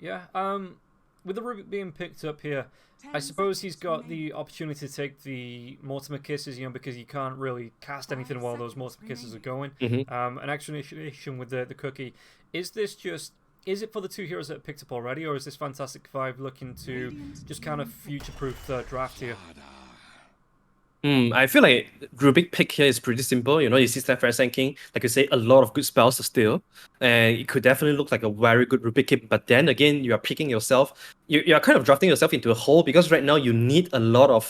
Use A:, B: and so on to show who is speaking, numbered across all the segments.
A: Yeah. With the Rubik being picked up here, I suppose he's got the opportunity to take the Mortimer Kisses, because you can't really cast anything while those Mortimer Kisses are going. An extra initiation with the cookie. Is it for the two heroes that are picked up already, or is this Fantastic Five looking to just kind of future-proof the draft here?
B: I feel like Rubik pick here is pretty simple. You see Steph King, like you say, a lot of good spells to steal. And it could definitely look like a very good Rubik kit. But then again, you are picking yourself. You are kind of drafting yourself into a hole because right now you need to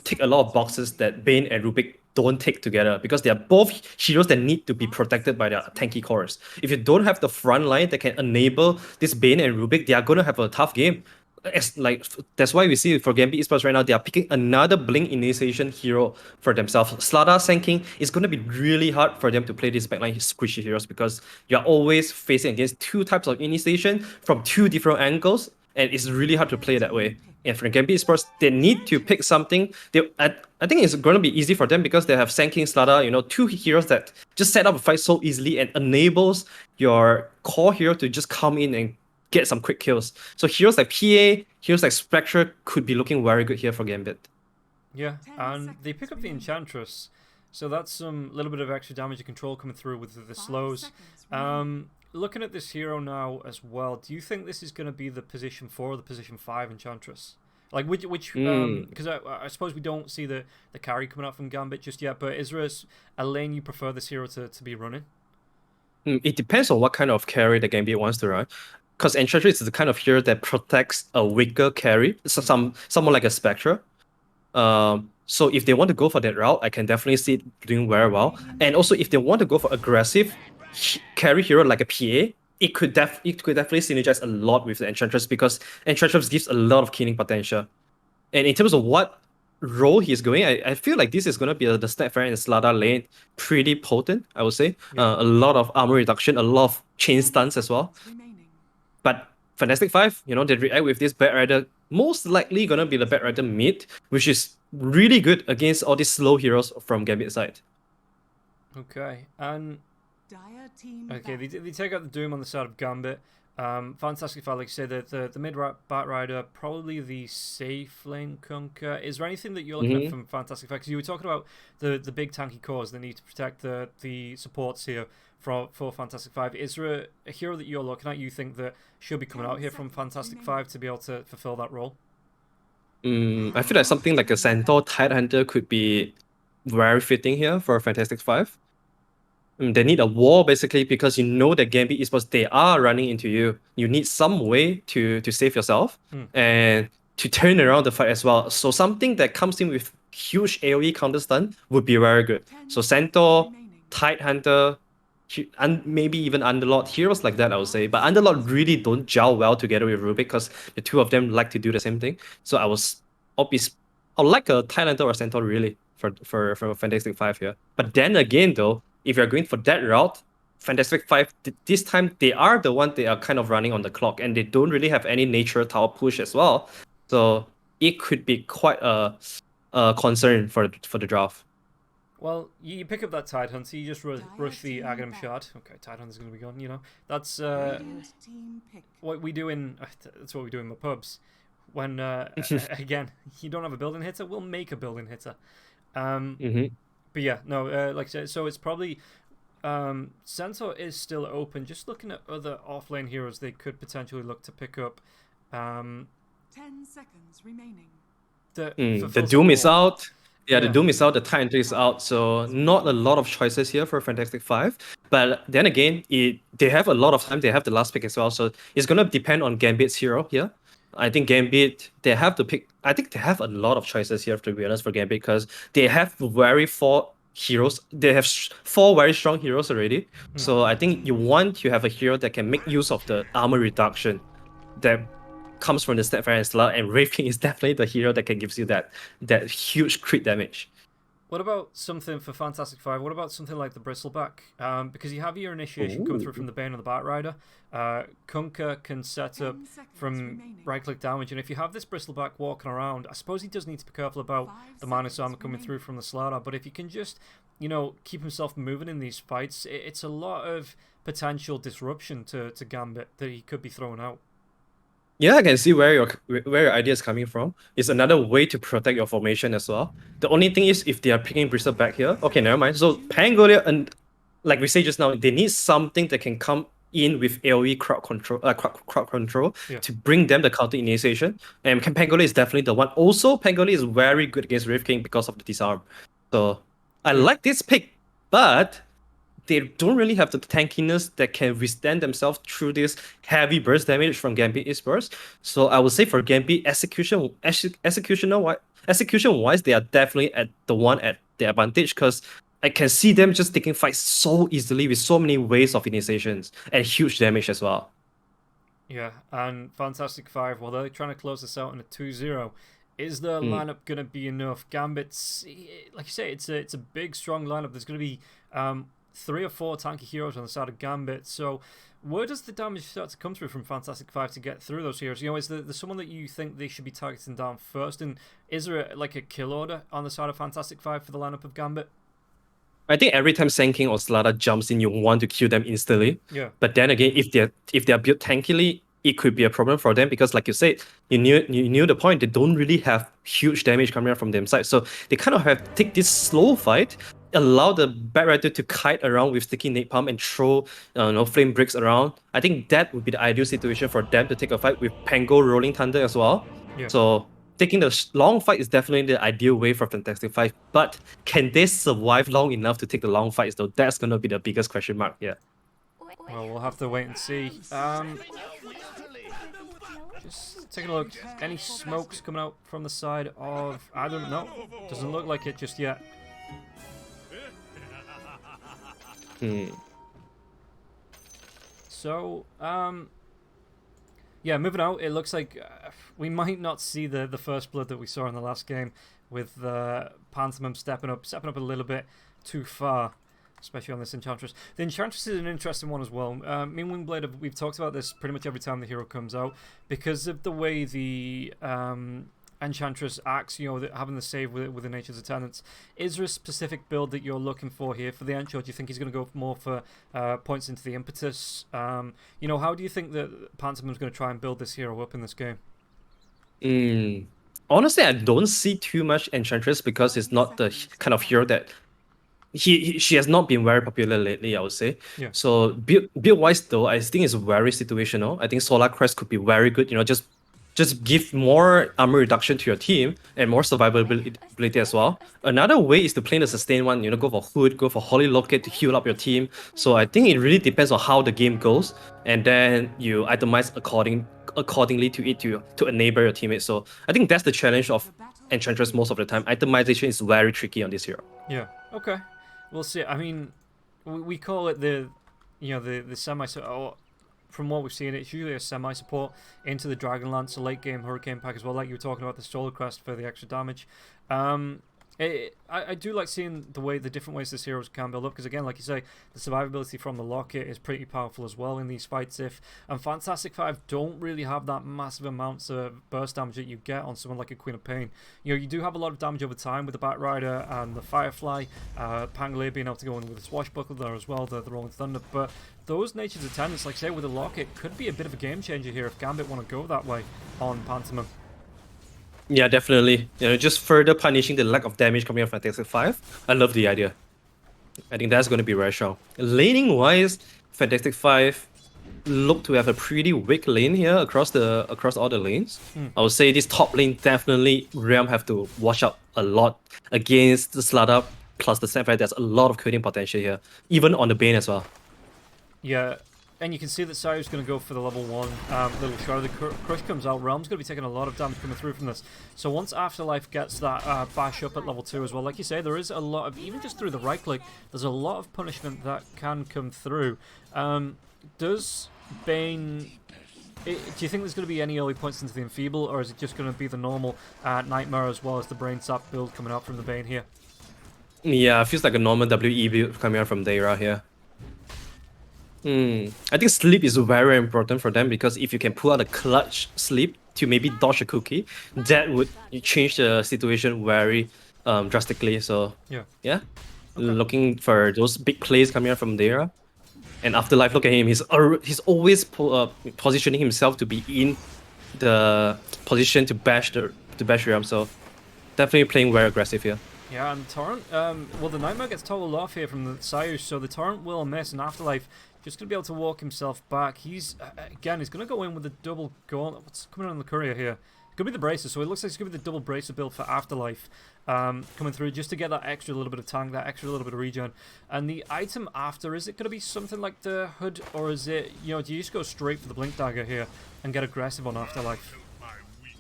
B: tick a lot of boxes that Bane and Rubik don't take together because they are both heroes that need to be protected by their tanky cores. If you don't have the front line that can enable this Bane and Rubik, they are gonna have a tough game. That's why we see for Gambit Esports right now, they are picking another Blink initiation hero for themselves. Slada Sanking is going to be really hard for them to play these backline squishy heroes because you're always facing against two types of initiation from two different angles, and it's really hard to play that way. And for Gambit Esports, they need to pick something. I think it's going to be easy for them because they have Sanking, Slada, two heroes that just set up a fight so easily and enables your core hero to just come in and get some quick kills. So heroes like PA, heroes like Spectre could be looking very good here for Gambit.
A: Yeah, and they pick up the Enchantress, so that's some little bit of extra damage and control coming through with the slows. Looking at this hero now as well, do you think this is going to be the position 4 or the position 5 Enchantress? Like which because I suppose we don't see the carry coming out from Gambit just yet, but is there a lane you prefer this hero to be running?
B: It depends on what kind of carry the Gambit wants to run. Because Enchantress is the kind of hero that protects a weaker carry, so someone like a Spectre. So if they want to go for that route, I can definitely see it doing very well. And also, if they want to go for aggressive carry hero like a PA, it could definitely synergize a lot with the Enchantress because Enchantress gives a lot of killing potential. And in terms of what role he's going, I feel like this is going to be the Snapfire and Slada lane pretty potent, I would say.
A: Yeah.
B: A lot of armor reduction, a lot of chain stuns as well. But Fantastic Five, they react with this Bat Rider, most likely gonna be the Bat Rider mid, which is really good against all these slow heroes from Gambit side.
A: Okay, and okay, they take out the Doom on the side of Gambit. Fantastic Five, like you said, the mid Bat Rider, probably the safe lane Kunkka. Is there anything that you're looking at from Fantastic Five? Because you were talking about the big tanky cores that need to protect the supports here for Fantastic Five. Is there a hero that you're looking at you think that should be coming out here from Fantastic Five to be able to fulfill that role?
B: I feel like something like a Centaur Tidehunter could be very fitting here for Fantastic Five. They need a wall basically because that Gambit Esports, they are running into you. You need some way to save yourself and to turn around the fight as well. So something that comes in with huge AoE counter stun would be very good. So Centaur, Tidehunter, and maybe even Underlord, heroes like that I would say. But Underlord really don't gel well together with Rubik because the two of them like to do the same thing. So I would like a Tidehunter or Centaur really for Fantastic Five here. But then again though, if you're going for that route, Fantastic Five, this time they are the one they are kind of running on the clock and they don't really have any nature tower push as well. So it could be quite a concern for the draft.
A: Well, you pick up that Tidehunter, you just rush the Aghanim Shard. Okay, Tidehunter's going to be gone, That's what we do that's what we do in the pubs. When, again, you don't have a building hitter, we'll make a building hitter. But yeah, no, like I said, so it's probably Centaur is still open. Just looking at other offlane heroes, they could potentially look to pick up.
C: 10 seconds remaining.
B: The Doom is out. Yeah, the Doom is out. The Tidehunter is out. So not a lot of choices here for Fantastic Five. But then again, they have a lot of time. They have the last pick as well. So it's gonna depend on Gambit's hero here. I think Gambit, they have to pick. I think they have a lot of choices here, to be honest, for Gambit, because they have four heroes. They have 4 very strong heroes already. So I think you want to have a hero that can make use of the armor reduction that comes from the Snapfire and Slug, and Wraithking is definitely the hero that can give you that huge crit damage.
A: What about something for Fantastic Five? What about something like the Bristleback? Because you have your initiation coming through from the Bane and the Bat Rider. Kunkka can set up from right-click damage, and if you have this Bristleback walking around, I suppose he does need to be careful about the minus armor coming through from the Slaughter, but if you can just, keep himself moving in these fights, it's a lot of potential disruption to Gambit that he could be throwing out.
B: Yeah, I can see where your idea is coming from. It's another way to protect your formation as well. The only thing is if they are picking Bristol back here, okay, never mind. So Pangolia, and like we say just now, they need something that can come in with AoE crowd control
A: Yeah.
B: to bring them the counter initiation. And Pangolia is definitely the one. Also, Pangolia is very good against Rift King because of the disarm. So I like this pick, but they don't really have the tankiness that can withstand themselves through this heavy burst damage from Gambit Esports. So I would say for Gambit execution-wise, they are definitely at the advantage, because I can see them just taking fights so easily with so many waves of initiations and huge damage as well.
A: Yeah, and Fantastic Five, well, they're trying to close this out in a 2-0. Is the lineup going to be enough? Gambit's, like you say, it's a big, strong lineup. There's going to be 3 or 4 tanky heroes on the side of Gambit. So where does the damage start to come through from Fantastic Five to get through those heroes? You know, is there someone that you think they should be targeting down first? And is there a kill order on the side of Fantastic Five for the lineup of Gambit?
B: I think every time Sand King or Slada jumps in, you want to kill them instantly.
A: Yeah.
B: But then again, if they're built tankily, it could be a problem for them, because like you said, you knew the point. They don't really have huge damage coming out from them side, so they kind of have to take this slow fight, allow the Batrider to kite around with sticky napalm and throw flame bricks around. I think that would be the ideal situation for them to take a fight with Pango rolling thunder as well.
A: Yeah.
B: So taking the long fight is definitely the ideal way for Fantastic Five, but can they survive long enough to take the long fights though? That's gonna be the biggest question mark here.
A: Well, we'll have to wait and see. Just taking a look. Any smokes coming out from the side of Adam? No, doesn't look like it just yet. So, yeah, moving out. It looks like we might not see the first blood that we saw in the last game, with Pantomime stepping up a little bit too far, especially on this Enchantress. The Enchantress is an interesting one as well. Me and Wingblade, we've talked about this pretty much every time the hero comes out, because of the way the Enchantress acts, you know, having the save with the Nature's Attendants. Is there a specific build that you're looking for here for the Ench, or do you think he's going to go more for points into the Impetus? You know, how do you think that Pantomime's going to try and build this hero up in this game?
B: Honestly, I don't see too much Enchantress, because it's not the kind of hero that she has not been very popular lately, I would say.
A: Yeah.
B: So build wise though, I think it's very situational. I think Solar Crest could be very good. You know, just give more armor reduction to your team and more survivability as well. Another way is to play the sustain one. You know, go for Hood, go for Holy Locket to heal up your team. So I think it really depends on how the game goes, and then you itemize accordingly to it to enable your teammates. So I think that's the challenge of Enchantress most of the time. Itemization is very tricky on this hero.
A: Yeah. Okay. We'll see. I mean, we call it the semi. From what we've seen, it's usually a semi-support into the Dragonlance, a late-game Hurricane pack as well, like you were talking about the Solar Crest for the extra damage. I do like seeing the different ways this heroes can build up, because again, like you say, the survivability from the Locket is pretty powerful as well in these fights. And Fantastic Five don't really have that massive amounts of burst damage that you get on someone like a Queen of Pain. You know, you do have a lot of damage over time with the Batrider and the Firefly, Pangolier being able to go in with the Swashbuckler there as well, the Rolling Thunder, but those Nature's Attendants, like say with the Locket, could be a bit of a game changer here if Gambit want to go that way on Pantomime.
B: Yeah, definitely. You know, just further punishing the lack of damage coming out from Fantastic Five. I love the idea. I think that's going to be very strong. Laning wise, Fantastic Five look to have a pretty weak lane here across all the lanes. I would say this top lane definitely Realm have to watch out a lot against the Slada plus the Sapphire. There's a lot of critting potential here, even on the Bane as well.
A: Yeah, and you can see that Saryu's going to go for the level 1 little shard. The Crush comes out. Realm's going to be taking a lot of damage coming through from this. So once Afterlife gets that bash up at level 2 as well, like you say, there is a lot of, even just through the right click, there's a lot of punishment that can come through. Does Bane... Do you think there's going to be any early points into the Enfeeble, or is it just going to be the normal Nightmare as well as the Brain Sap build coming out from the Bane here?
B: Yeah, it feels like a normal WE build coming out from Deira here. I think sleep is very important for them, because if you can pull out a clutch sleep to maybe dodge a cookie, that would change the situation very drastically. So yeah.
A: Okay.
B: Looking for those big plays coming out from there. And Afterlife, look at him. He's always positioning himself to be in the position to bash Realm. So definitely playing very aggressive here.
A: Yeah, and Torrent, well, the Nightmare gets toggled off here from the Sayus, so the Torrent will miss, and Afterlife just going to be able to walk himself back. He's, again, he's going to go in with a double gauntlet. What's coming on the courier here? Could be the bracer, so it looks like it's going to be the double bracer build for Afterlife coming through, just to get that extra little bit of tank, that extra little bit of regen. And the item after, is it going to be something like the hood, or is it, you know, do you just go straight for the blink dagger here and get aggressive on Afterlife?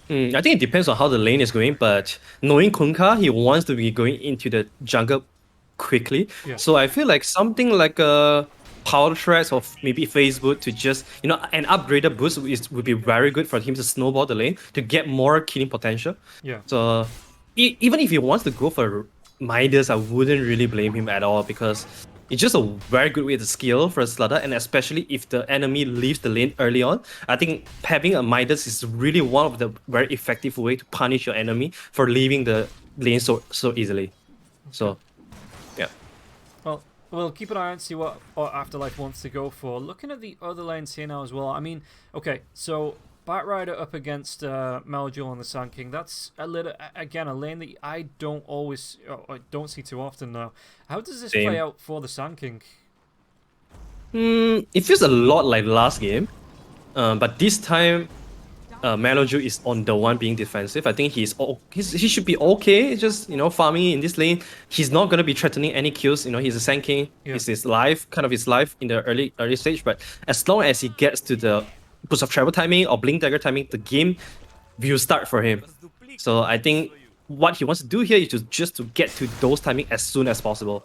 B: I think it depends on how the lane is going, but knowing Kunkka, he wants to be going into the jungle quickly.
A: Yeah.
B: So I feel like something like a power threats or maybe phase boot to just, you know, an upgraded boost would be very good for him to snowball the lane to get more killing potential.
A: Yeah.
B: So even if he wants to go for Midas, I wouldn't really blame him at all, because it's just a very good way to skill for a Slaughter, and especially if the enemy leaves the lane early on. I think having a Midas is really one of the very effective way to punish your enemy for leaving the lane so easily. So, yeah.
A: Well, we'll keep an eye on, see what Afterlife wants to go for. Looking at the other lanes here now as well. I mean, okay, so Batrider up against Meljul on the Sand King. That's a little, again, a lane that I don't always, I don't see too often now. How does this play out for the Sand King?
B: It feels a lot like last game, but this time Meljul is on the one being defensive. I think he should be okay, just, you know, farming in this lane. He's not gonna be threatening any kills. You know, he's a Sand King. Yeah. It's his life in the early stage. But as long as he gets to the boost of travel timing or blink dagger timing, the game will start for him. So I think what he wants to do here is just to get to those timing as soon as possible.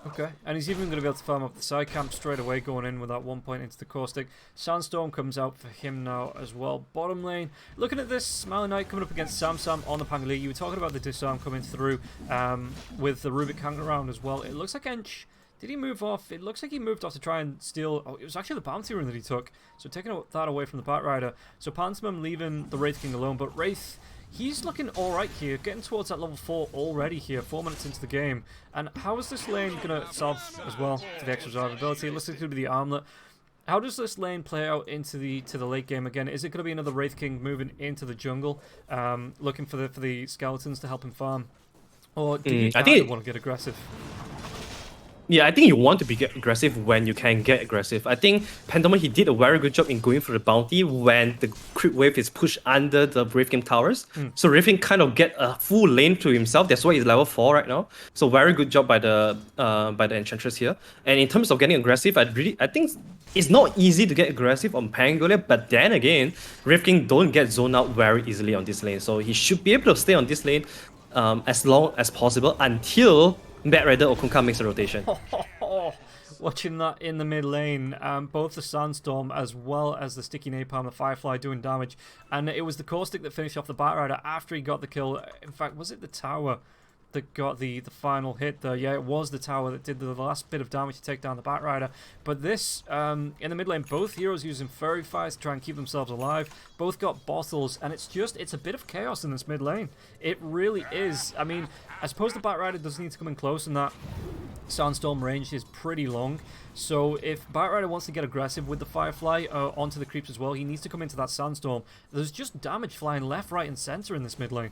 A: Okay, and he's even going to be able to farm up the side camp straight away, going in with that 1 point into the caustic. Sandstorm comes out for him now as well. Bottom lane, looking at this, Smiling Knight coming up against Sam on the Pangolier. You were talking about the disarm coming through with the Rubik hanging around as well. It looks like Ench, did he move off? It looks like he moved off to try and steal. Oh, it was actually the bounty rune that he took. So taking that away from the Batrider. So Pantomime leaving the Wraith King alone, but Wraith, he's looking alright here, getting towards that level 4 already here, 4 minutes into the game. And how is this lane going to solve as well to the extra survivability? It looks like it's going to be the armlet. How does this lane play out into the late game again? Is it going to be another Wraith King moving into the jungle, looking for the skeletons to help him farm? Or do you want to get aggressive?
B: Yeah, I think you want to be aggressive when you can get aggressive. I think Pantomime, he did a very good job in going for the bounty when the creep wave is pushed under the Wraith King towers. So Wraith King kind of get a full lane to himself. That's why he's level 4 right now. So very good job by the Enchantress here. And in terms of getting aggressive, I think it's not easy to get aggressive on Pangolier, but then again, Wraith King don't get zoned out very easily on this lane. So he should be able to stay on this lane as long as possible until Batrider or Kunkka makes a rotation.
A: Watching that in the mid lane, both the Sandstorm as well as the Sticky Napalm, the Firefly doing damage, and it was the Caustic that finished off the Batrider after he got the kill. In fact, was it the tower that got the final hit there? Yeah, it was the tower that did the last bit of damage to take down the Batrider. But this, in the mid lane, both heroes using Fairy Fires to try and keep themselves alive. Both got bottles, and it's a bit of chaos in this mid lane. It really is. I mean, I suppose the Batrider does need to come in close, and that Sandstorm range is pretty long. So if Batrider wants to get aggressive with the Firefly onto the creeps as well, he needs to come into that Sandstorm. There's just damage flying left, right, and center in this mid lane.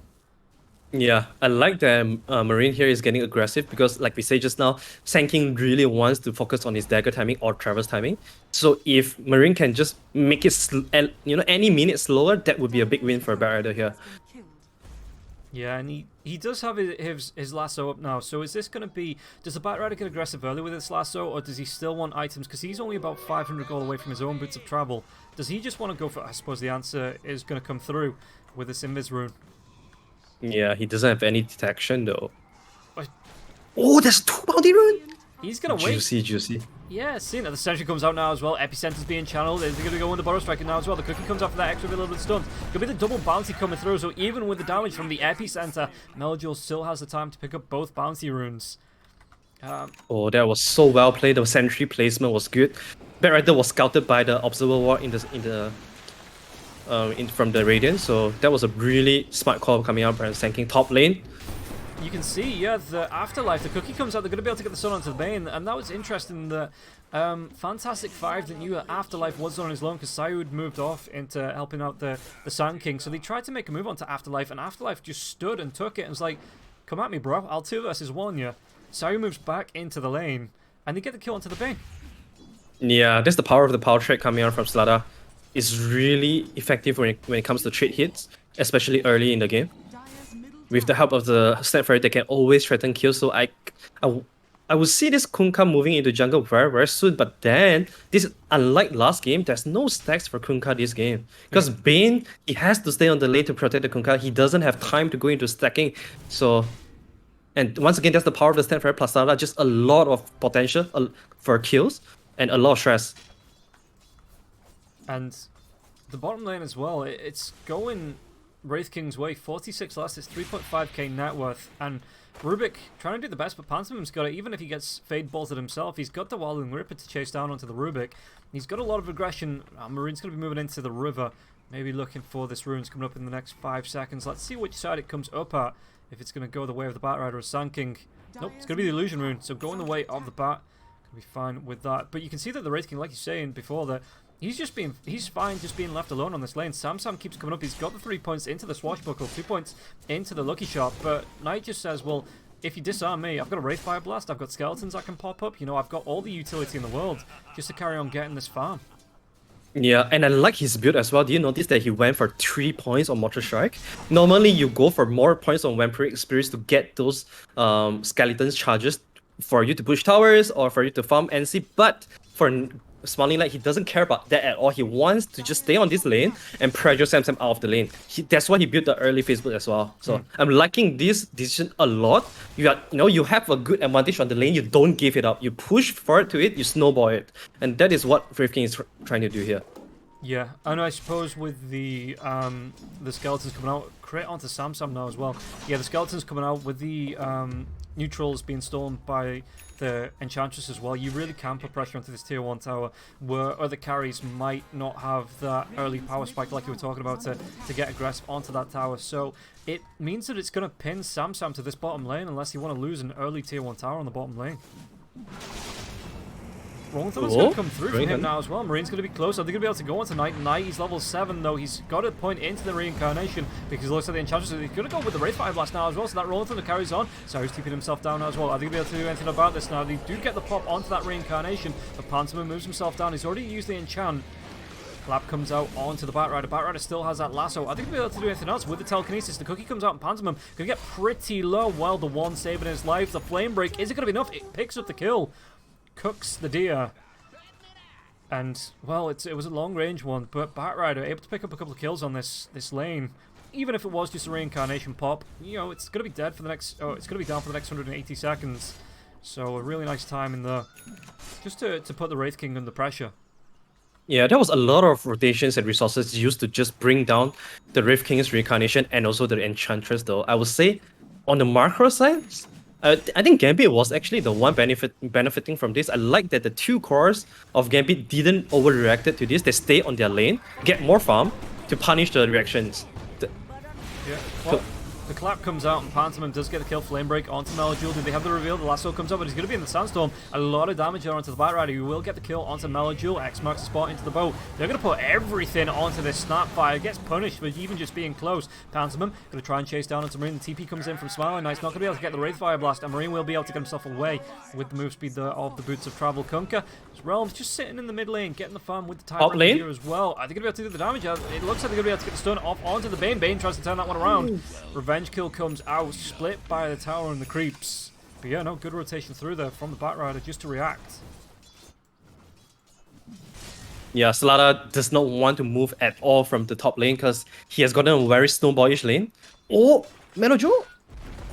B: Yeah, I like that Marine here is getting aggressive because, like we say just now, Sand King really wants to focus on his dagger timing or traverse timing. So if Marine can just make it, any minute slower, that would be a big win for Batrider here.
A: Yeah, and he does have his lasso up now. So is this going to be... Does the Batrider get aggressive early with his lasso, or does he still want items? Because he's only about 500 gold away from his own boots of travel. Does he just want to go for... I suppose the answer is going to come through with this Invis rune.
B: Yeah, he doesn't have any detection though. Oh, there's 2 bounty rune!
A: He's going to wait.
B: Juicy.
A: Yeah, seeing that the Sentry comes out now as well. Epicenter's being channeled. They're going to go into Burrow Striker now as well. The Cookie comes out for that extra little bit of stun. Could be the double bounty coming through. So even with the damage from the Epicenter, Meljul still has the time to pick up both bounty runes.
B: Oh, that was so well played. The Sentry placement was good. Batrider was scouted by the Observer Ward from the Radiant. So that was a really smart call coming out from Sand King top lane.
A: you can see, yeah, the Afterlife, the cookie comes out, they're going to be able to get the Sun onto the Bane, and that was interesting that Fantastic 5 didn't knew that Afterlife was on his own because Sayud moved off into helping out the Sand King, so they tried to make a move onto Afterlife, and Afterlife just stood and took it and was like, come at me, bro, I'll 2 versus 1 you. Sayud moves back into the lane, and they get the kill onto the Bane.
B: Yeah, that's the power of the power trade coming out from Slada. It's really effective when it comes to trade hits, especially early in the game. With the help of the Snap Fairy, they can always threaten kills. So I would see this Kunkka moving into jungle very, very soon. But then, unlike last game, there's no stacks for Kunkka this game. Because Bane, he has to stay on the lane to protect the Kunkka. He doesn't have time to go into stacking. So, and once again, that's the power of the Snap Fairy plus Slada. Just a lot of potential for kills and a lot of stress.
A: And the bottom lane as well, it's going Wraith King's way. 46 last, it's 3.5k net worth, and Rubik trying to do the best, but Pantomim's got it. Even if he gets fade bolted himself, he's got the Wildling Ripper to chase down onto the Rubik. He's got a lot of aggression. Marine's going to be moving into the river, maybe looking for this rune's coming up in the next 5 seconds. Let's see which side it comes up at, if it's going to go the way of the Batrider or Sand King. Nope, it's going to be the Illusion Rune, so going the way of the Bat. Going to be fine with that. But you can see that the Wraith King, like you're saying before, that he's fine just being left alone on this lane. Samsam keeps coming up. He's got the 3 points into the Swashbuckle, 2 points into the Lucky Shot. But Knight just says, well, if you disarm me, I've got a Wraith Fire Blast, I've got skeletons I can pop up. You know, I've got all the utility in the world just to carry on getting this farm.
B: Yeah, and I like his build as well. Do you notice that he went for 3 points on Mortal Strike? Normally, you go for more points on Vampiric Spirits to get those skeletons charges for you to push towers or for you to farm NC, but for Smiling Light, he doesn't care about that at all. He wants to just stay on this lane and pressure Samsam out of the lane. That's why he built the early phase build as well. So I'm liking this decision a lot. You have a good advantage on the lane. You don't give it up. You push forward to it. You snowball it, and that is what Wraith King is trying to do here.
A: Yeah, and I suppose with the skeletons coming out, crit onto Samsam now as well. Yeah, the skeletons coming out with the neutrals being stolen by the Enchantress as well. You really can put pressure onto this tier 1 tower where other carries might not have that early power spike like you were talking about to get aggressive onto that tower. So it means that it's going to pin Samsam to this bottom lane unless you want to lose an early tier 1 tower on the bottom lane. Rolling Thunder's going to come through from him now as well. Marine's going to be close. Are they going to be able to go into Knight? Knight, he's level 7 though. He's got a point into the Reincarnation because it looks like the Enchantress. He's going to go with the Wraith Fire Blast now as well. So that Rolling Thunder carries on. So he's keeping himself down now as well. Are they going to be able to do anything about this now? They do get the pop onto that Reincarnation, but Pantomim moves himself down. He's already used the Enchant. Clap comes out onto the Batrider. Batrider still has that lasso. I think we'll be able to do anything else with the telekinesis. The cookie comes out and Pantomim going to get pretty low while the one saving his life. The Flame Break, is it going to be enough? It picks up the kill. Cooks the deer. And, well, it was a long-range one, but Batrider able to pick up a couple of kills on this lane. Even if it was just a Reincarnation pop, you know, it's going to be dead for the next... Oh, it's going to be down for the next 180 seconds. So a really nice time in there. Just to put the Wraith King under pressure.
B: Yeah, there was a lot of rotations and resources used to just bring down the Wraith King's Reincarnation and also the Enchantress, though. I would say, on the macro side... I think Gambit was actually the one benefiting from this. I like that the 2 cores of Gambit didn't overreact to this. They stay on their lane, get more farm to punish the reactions.
A: Yeah. Well, the clap comes out and Pantomim does get the kill. Flame Break onto Melojule. Do they have the reveal? The lasso comes up, but he's going to be in the Sandstorm. A lot of damage there onto the Batrider. He will get the kill onto Melojule. X marks the spot into the bow. They're going to put everything onto this Snapfire. Gets punished for even just being close. Pantomim going to try and chase down onto Marine. The TP comes in from Smiling Knight's not going to be able to get the Wraith Fire Blast, and Marine will be able to get himself away with the move speed of the Boots of Travel. Kunkka. Realm's just sitting in the mid lane, getting the farm with the Tyrant here as well. Are they going to be able to do the damage? It looks like they're going to be able to get the stun off onto the Bane. Bane tries to turn that one around. Revenge kill comes out, split by the tower and the creeps. But yeah, no, good rotation through there from the Batrider just to react.
B: Yeah, Slada does not want to move at all from the top lane because he has gotten a very snowballish lane. Oh, Melojule!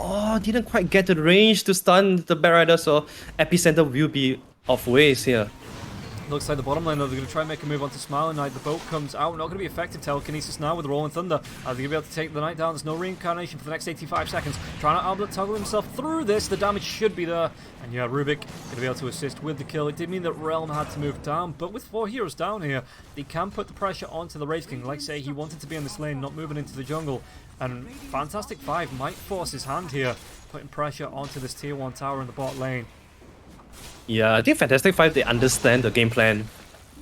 B: Oh, didn't quite get the range to stun the Batrider, so Epicenter will be off ways here.
A: Looks like the bottom lane, though, they're going to try and make a move onto Smiling Knight. The boat comes out. Not going to be effective. Telekinesis now with Rolling Thunder. Are they going to be able to take the Knight down? There's no reincarnation for the next 85 seconds. Trying to outlet toggle himself through this. The damage should be there. And yeah, Rubik going to be able to assist with the kill. It did mean that Realm had to move down. But with 4 heroes down here, they can put the pressure onto the Wraith King. Like I say, he wanted to be in this lane, not moving into the jungle. And Fantastic 5 might force his hand here, putting pressure onto this tier 1 tower in the bot lane.
B: Yeah, I think Fantastic 5, they understand the game plan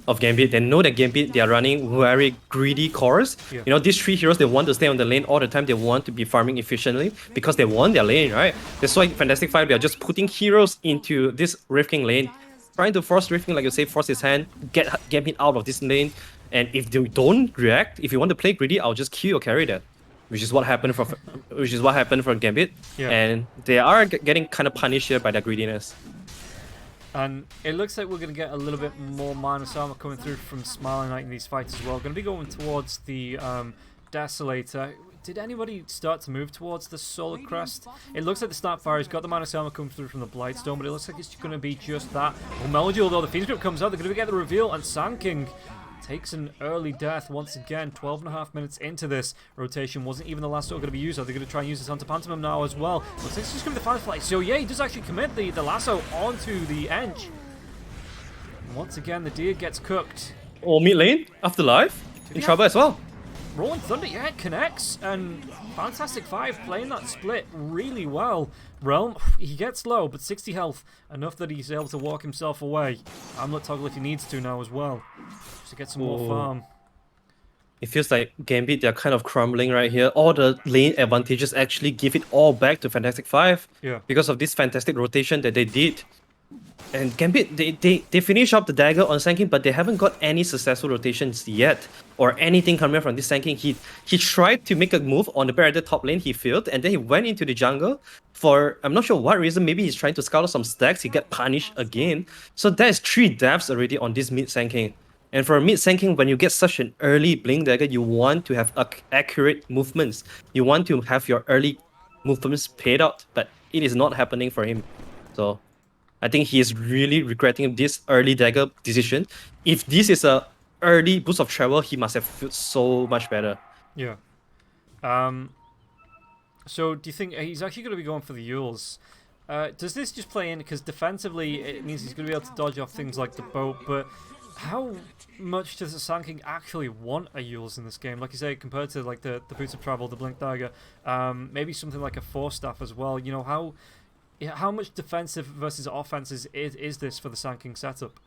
B: of Gambit. They know that Gambit, they are running very greedy cores.
A: Yeah.
B: You know, these 3 heroes, they want to stay on the lane all the time. They want to be farming efficiently because they want their lane, right? That's why Fantastic 5, they are just putting heroes into this Rift King lane, trying to force Rift King, like you say, force his hand, get Gambit out of this lane. And if they don't react, if you want to play greedy, I'll just kill or carry that. Which is what happened for Gambit.
A: Yeah.
B: And they are getting kind of punished here by their greediness.
A: And it looks like we're going to get a little bit more minus armor coming through from Smiling Knight in these fights as well. Going to be going towards the Desolator. Did anybody start to move towards the Solar Crest? It looks like the Snapfire's got the minus armor coming through from the Blightstone, but it looks like it's going to be just that. Well, Melduel, though, the Phoenix Grip comes out. They're going to get the reveal, and Sand King takes an early death once again. 12.5 minutes into this. Rotation wasn't even the last sword going to be used. Are they going to try and use this onto Pantomime now as well? Looks like it's just going to be the final flight. So yeah, he does actually commit the lasso onto the Ench. And once again, the deer gets cooked.
B: Oh, mid lane, Afterlife, in trouble as well.
A: Rolling Thunder, yeah, it connects, and Fantastic 5 playing that split really well. Realm, he gets low, but 60 health, enough that he's able to walk himself away. Amulet toggle if he needs to now as well, just to get some more farm.
B: It feels like Gambit, they're kind of crumbling right here. All the lane advantages actually give it all back to Fantastic 5 because of this fantastic rotation that they did. And Gambit, they finish up the dagger on Sand King, but they haven't got any successful rotations yet, or anything coming from this Sand King. He tried to make a move on the Predator top lane, he failed, and then he went into the jungle for, I'm not sure what reason, maybe he's trying to scout out some stacks, he got punished again. So there's 3 deaths already on this mid Sand King. And for a mid Sand King, when you get such an early Blink Dagger, you want to have accurate movements. You want to have your early movements paid out, but it is not happening for him. So I think he is really regretting this early dagger decision. If this is a early boost of travel, he must have felt so much better.
A: Yeah. So do you think he's actually going to be going for the Yules? Does this just play in? Because defensively, it means he's going to be able to dodge off things like the boat, but how much does the Sand King actually want a Yules in this game? Like you say, compared to like the Boots of Travel, the Blink Dagger, maybe something like a Force Staff as well. You know, how much defensive versus offense is this for the Sand King setup?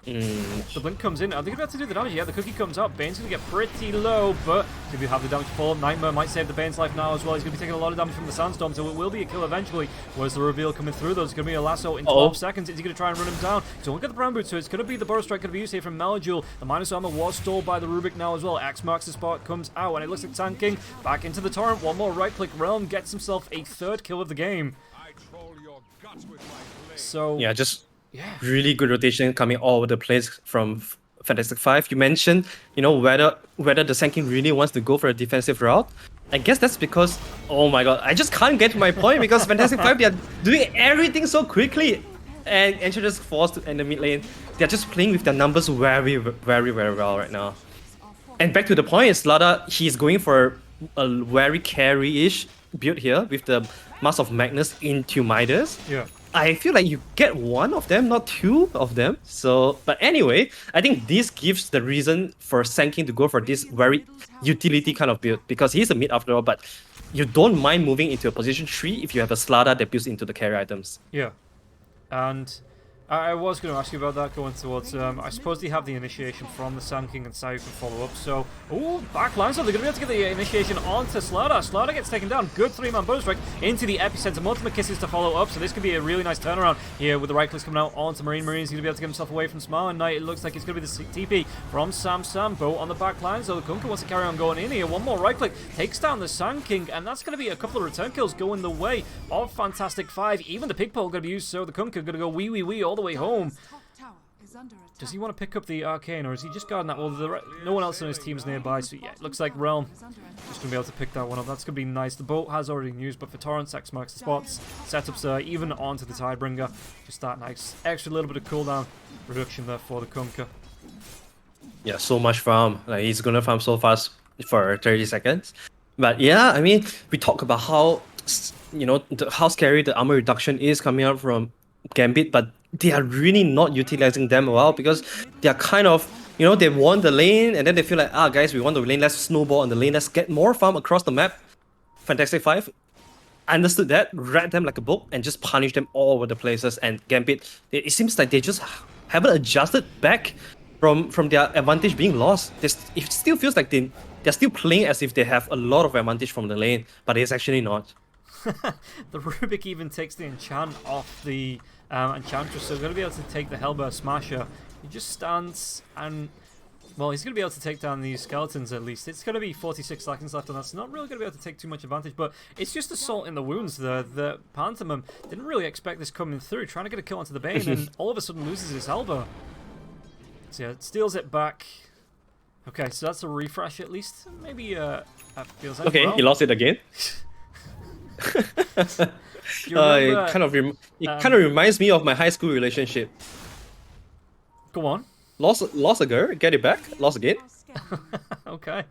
A: The Blink comes in. Are they going to be able to do the damage? Yeah, the cookie comes up. Bane's going to get pretty low, but if you have the damage fall, Nightmare might save the Bane's life now as well. He's going to be taking a lot of damage from the Sandstorm, so it will be a kill eventually. Where's the reveal coming through? There's going to be a lasso in 12 seconds. Is he going to try and run him down? So look at the Brown Boot, so it's going to be the Burrow Strike going to be used here from Melduel. The minus armor was stalled by the Rubik now as well. X marks the spot, comes out, and it looks like Sand King back into the Torrent. One more right click. Realm gets himself a 3rd kill of the game. So
B: yeah, just really good rotation coming all over the place from Fantastic 5. You mentioned, you know, whether the Sand King really wants to go for a defensive route. I guess that's because, oh my god, I just can't get to my point because Fantastic 5, they are doing everything so quickly. And Encher just forced to end the mid lane. They're just playing with their numbers very, very, very well right now. And back to the point, Slada, he's going for a very carry-ish build here with the Mask of Magnus into Midas.
A: Yeah.
B: I feel like you get 1 of them, not 2 of them. So, but anyway, I think this gives the reason for Sand King to go for this very utility kind of build because he's a mid after all, but you don't mind moving into a position 3 if you have a Slada that builds into the carry items.
A: Yeah. And I was going to ask you about that going towards, I suppose they have the initiation from the Sand King and Sai can follow up, so, backline, so they're going to be able to get the initiation onto Slada. Slada gets taken down, good 3-man bonus strike into the epicenter, multiple kisses to follow up, so this could be a really nice turnaround here with the right clicks coming out onto Marine. Marine's going to be able to get himself away from Smiling Knight. It looks like it's going to be the TP from Sambo on the back line, so the Kunkka wants to carry on going in here. One more right click takes down the Sand King, and that's going to be a couple of return kills going the way of Fantastic 5. Even the Pigpole going to be used, so the Kunkka going to go wee all the way home. Does he want to pick up the Arcane, or is he just guarding that? Well, no one else on his team is nearby, so yeah, it looks like Realm just going to be able to pick that one up. That's going to be nice. The boat has already been used, but for Torrents, X marks the spots. Setups even onto the Tidebringer. Just that nice extra little bit of cooldown reduction there for the Kunkka.
B: Yeah, so much farm. Like, he's going to farm so fast for 30 seconds. But yeah, I mean, we talk about how, how scary the armor reduction is coming out from Gambit, but they are really not utilizing them well because they are kind of, they won the lane and then they feel like, guys, we won the lane, let's snowball on the lane, let's get more farm across the map. Fantastic Five understood that, read them like a book, and just punished them all over the places. And Gambit, it seems like they just haven't adjusted back from their advantage being lost. It still feels like they're still playing as if they have a lot of advantage from the lane, but it's actually not.
A: The Rubik even takes the enchant off the Enchantress, so going to be able to take the Hellbear Smasher. He just stands and, well, he's going to be able to take down these skeletons at least. It's going to be 46 seconds left, and that's not really going to be able to take too much advantage, but it's just a salt in the wounds. The Pantomime didn't really expect this coming through, trying to get a kill onto the Bane, and all of a sudden loses his Hellbear. So yeah, it steals it back. Okay, so that's a refresh at least. Maybe that feels like,
B: okay,
A: well,
B: he lost it again. It kind of reminds me of my high school relationship.
A: Go on.
B: Lost a girl, get it back, lost again.
A: Okay.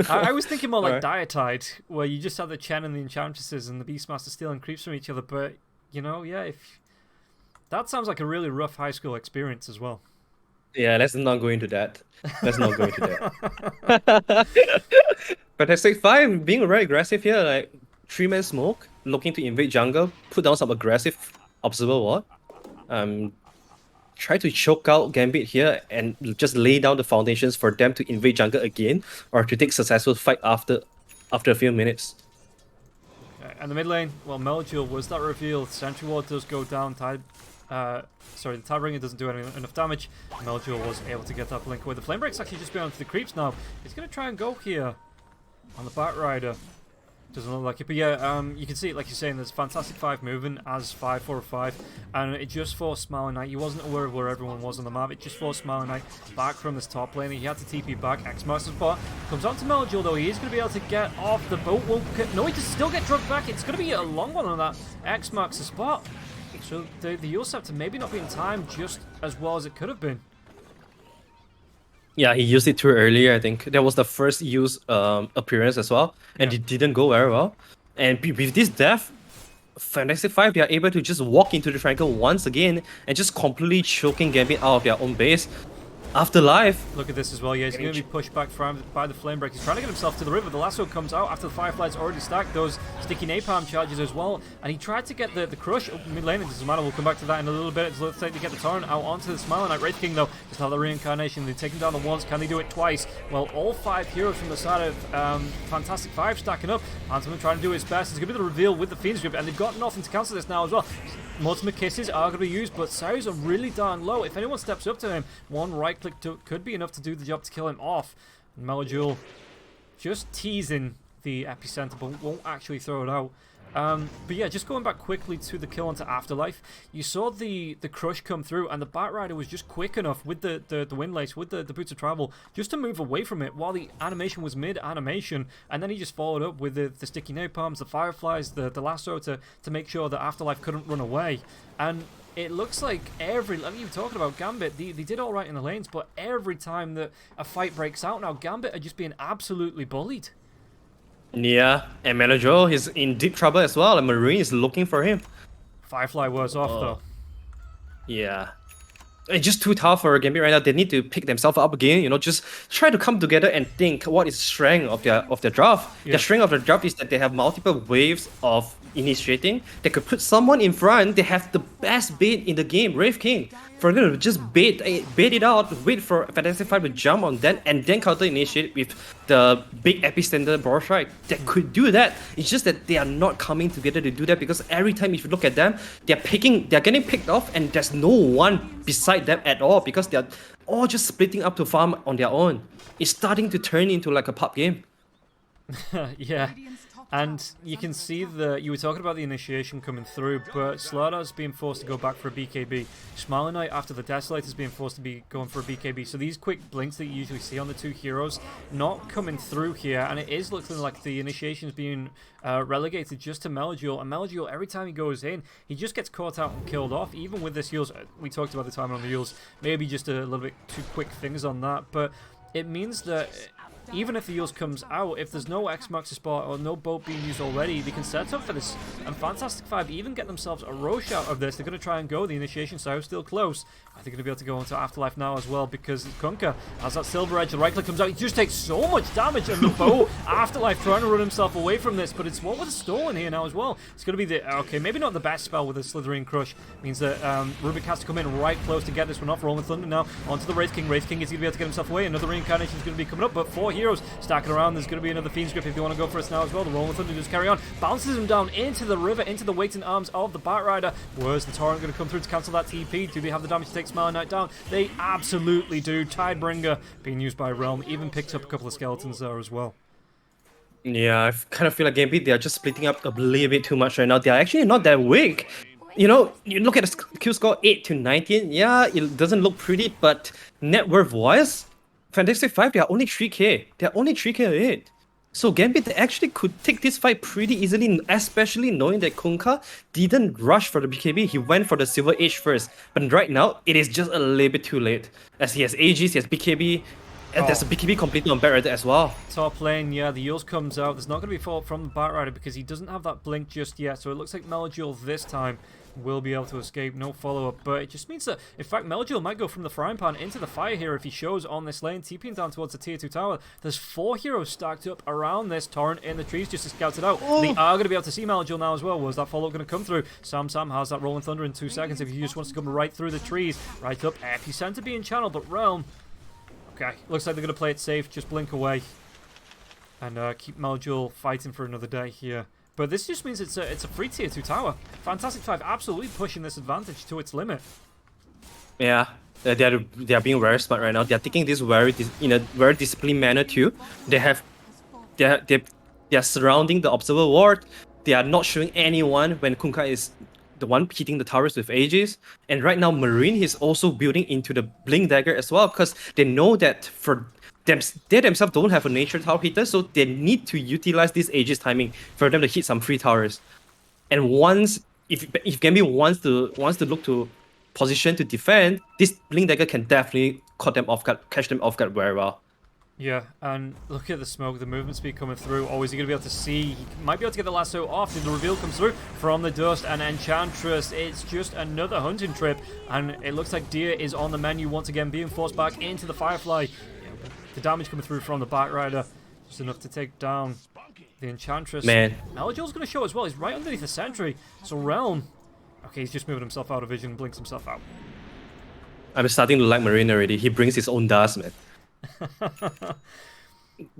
A: I was thinking more like Dietide, where you just have the Chen and the Enchantresses and the Beastmaster stealing creeps from each other, but, if... That sounds like a really rough high school experience as well.
B: Yeah, let's not go into that. Let's not go into that. Fantastic Five being very aggressive here, like 3-man smoke, looking to invade jungle, put down some aggressive observer ward. Try to choke out Gambit here and just lay down the foundations for them to invade jungle again, or to take successful fight after a few minutes.
A: Okay, and the mid lane, well, Melduel was that revealed. Sentry ward does go down. The Tidebringer doesn't do enough damage. Melduel was able to get that blink away. The Flame Break's actually just been onto the creeps now. He's going to try and go here on the Batrider. Doesn't look like it, but yeah, you can see it, like you're saying, there's Fantastic Five moving as 5-4-5, and it just forced Smiling Knight. He wasn't aware of where everyone was on the map. It just forced Smiling Knight back from this top lane. He had to TP back. X-Master spot comes on to Melduel, though. He is going to be able to get off the boat. No, he can still get drugged back. It's going to be a long one on that. X marks the spot. So the Yule Scepter maybe not being timed just as well as it could have been.
B: Yeah, he used it too early, I think. That was the first use appearance as well, and it didn't go very well. And with this death, Fantastic Five, they are able to just walk into the triangle once again and just completely choking Gambit out of their own base. Afterlife.
A: Look at this as well. Yeah, he's going to be pushed back by the Flame Break. He's trying to get himself to the river. The lasso comes out after the Firefly's already stacked those sticky napalm charges as well. And he tried to get the crush up mid lane. It doesn't matter. We'll come back to that in a little bit. It's looks like they get the Torrent out onto the Smiling Knight. Wraith King, though, just have the reincarnation. They take him down the once. Can they do it twice? Well, all 5 heroes from the side of Fantastic Five stacking up. Pantomime trying to do his best. It's going to be the reveal with the Fiend's Grip, and they've got nothing to cancel this now as well. Multiple kisses are going to be used, but Saus are really darn low. If anyone steps up to him, one right click could be enough to do the job to kill him off. And Melduel just teasing the epicenter, but won't actually throw it out. But yeah, just going back quickly to the kill onto Afterlife, you saw the crush come through, and the Batrider was just quick enough with the Windlace, with the Boots of Travel, just to move away from it while the animation was mid-animation, and then he just followed up with the Sticky Napalms, the Fireflies, the Lasso to make sure that Afterlife couldn't run away. And it looks like like you were talking about Gambit, they did all right in the lanes, but every time that a fight breaks out now, Gambit are just being absolutely bullied.
B: Yeah, and Melduel is in deep trouble as well, and Marine is looking for him.
A: Firefly was off, though.
B: Yeah. It's just too tough for Gambit right now. They need to pick themselves up again, just try to come together and think what is the strength of their draft.
A: Yeah.
B: The strength of the draft is that they have multiple waves of initiating. They could put someone in front. They have the best bait in the game, Wraith King. For them to just bait it out, wait for Fantastic Five to jump on that, and then counter initiate with the big epicenter brawl strike. They could do that. It's just that they are not coming together to do that, because every time if you look at them, they're getting picked off, and there's no one beside them at all, because they're all just splitting up to farm on their own. It's starting to turn into like a pub game.
A: Yeah. And you can see that you were talking about the initiation coming through, but Slaughter's being forced to go back for a BKB. Smiley Knight after the Desolator's being forced to be going for a BKB. So these quick blinks that you usually see on the two heroes not coming through here, and it is looking like the initiation is being relegated just to Meljoul. And Meljoul, every time he goes in, he just gets caught out and killed off. Even with this heals, we talked about the time on the heals, maybe just a little bit too quick things on that, but it means that even if the heals comes out, if there's no X-Marks to spot or no boat being used already, they can set up for this. And Fantastic Five even get themselves a Roche out of this. They're going to try and go. The initiation side is still close. Are they going to be able to go into Afterlife now as well? Because Kunkka has that Silver Edge. The right click comes out. He just takes so much damage. And the bow, Afterlife trying to run himself away from this. But it's what with Stolen here now as well. It's going to be the, okay, maybe not the best spell with a Slithering Crush. Means that Rubik has to come in right close to get this one off. Rolling Thunder now onto the Wraith King. Wraith King is going to be able to get himself away. Another Reincarnation is going to be coming up. But 4 heroes stacking around. There's going to be another Fiend's Grip if you want to go for us now as well. The Rolling Thunder just carry on. Bounces him down into the river, into the waiting arms of the Batrider. Where's the Torrent going to come through to cancel that TP? Do they have the damage to take Smiley Knight down? They absolutely do. Tidebringer being used by Realm. Even picks up a couple of skeletons there as well.
B: Yeah, I kind of feel like Gambit, they are just splitting up a little bit too much right now. They are actually not that weak. You know, you look at the Q score 8 to 19. Yeah, it doesn't look pretty, but net worth wise, Fantastic 5, they are only 3k. They are only 3k ahead. So Gambit, they actually could take this fight pretty easily, especially knowing that Kunkka didn't rush for the BKB. He went for the Silver Age first. But right now, it is just a little bit too late. As he has AGs, he has BKB, and there's a BKB completed on Batrider as well.
A: Top lane, yeah, the Eul's comes out. There's not going to be fault from the Batrider because he doesn't have that blink just yet. So it looks like Meljoul this time will be able to escape, no follow-up, but it just means that, in fact, Meljoul might go from the frying pan into the fire here if he shows on this lane, TPing down towards the tier 2 tower. There's 4 heroes stacked up around this Torrent in the trees just to scout it out. They are going to be able to see Meljoul now as well. Was that follow-up going to come through? Sam has that Rolling Thunder in 2 seconds if he just wants to come right through the trees, right up Epicenter being channeled, but Realm, okay, looks like they're going to play it safe, just blink away, and keep Meljoul fighting for another day here. But this just means it's a free tier 2 tower. Fantastic 5 absolutely pushing this advantage to its limit.
B: Yeah, they are being very smart right now. They are taking this in a very disciplined manner too. They are surrounding the observer ward. They are not showing anyone when Kunkka is the one hitting the towers with Aegis. And right now, Marine is also building into the Blink Dagger as well because they know that for they themselves don't have a nature tower hitter, so they need to utilize this Aegis timing for them to hit some free towers. And once, if Gambit wants to look to position to defend, this Blink Dagger can definitely catch them off guard very well.
A: Yeah, and look at the smoke, the movement speed coming through. Oh, is he going to be able to see? He might be able to get the lasso off. The reveal comes through from the dust, and Enchantress, it's just another hunting trip. And it looks like Deer is on the menu once again, being forced back into the Firefly. The damage coming through from the Batrider, just enough to take down the Enchantress.
B: Man.
A: Meljoul's going to show as well. He's right underneath the sentry. So Realm, okay, he's just moving himself out of vision, blinks himself out.
B: I'm starting to like Marine already. He brings his own dust, man.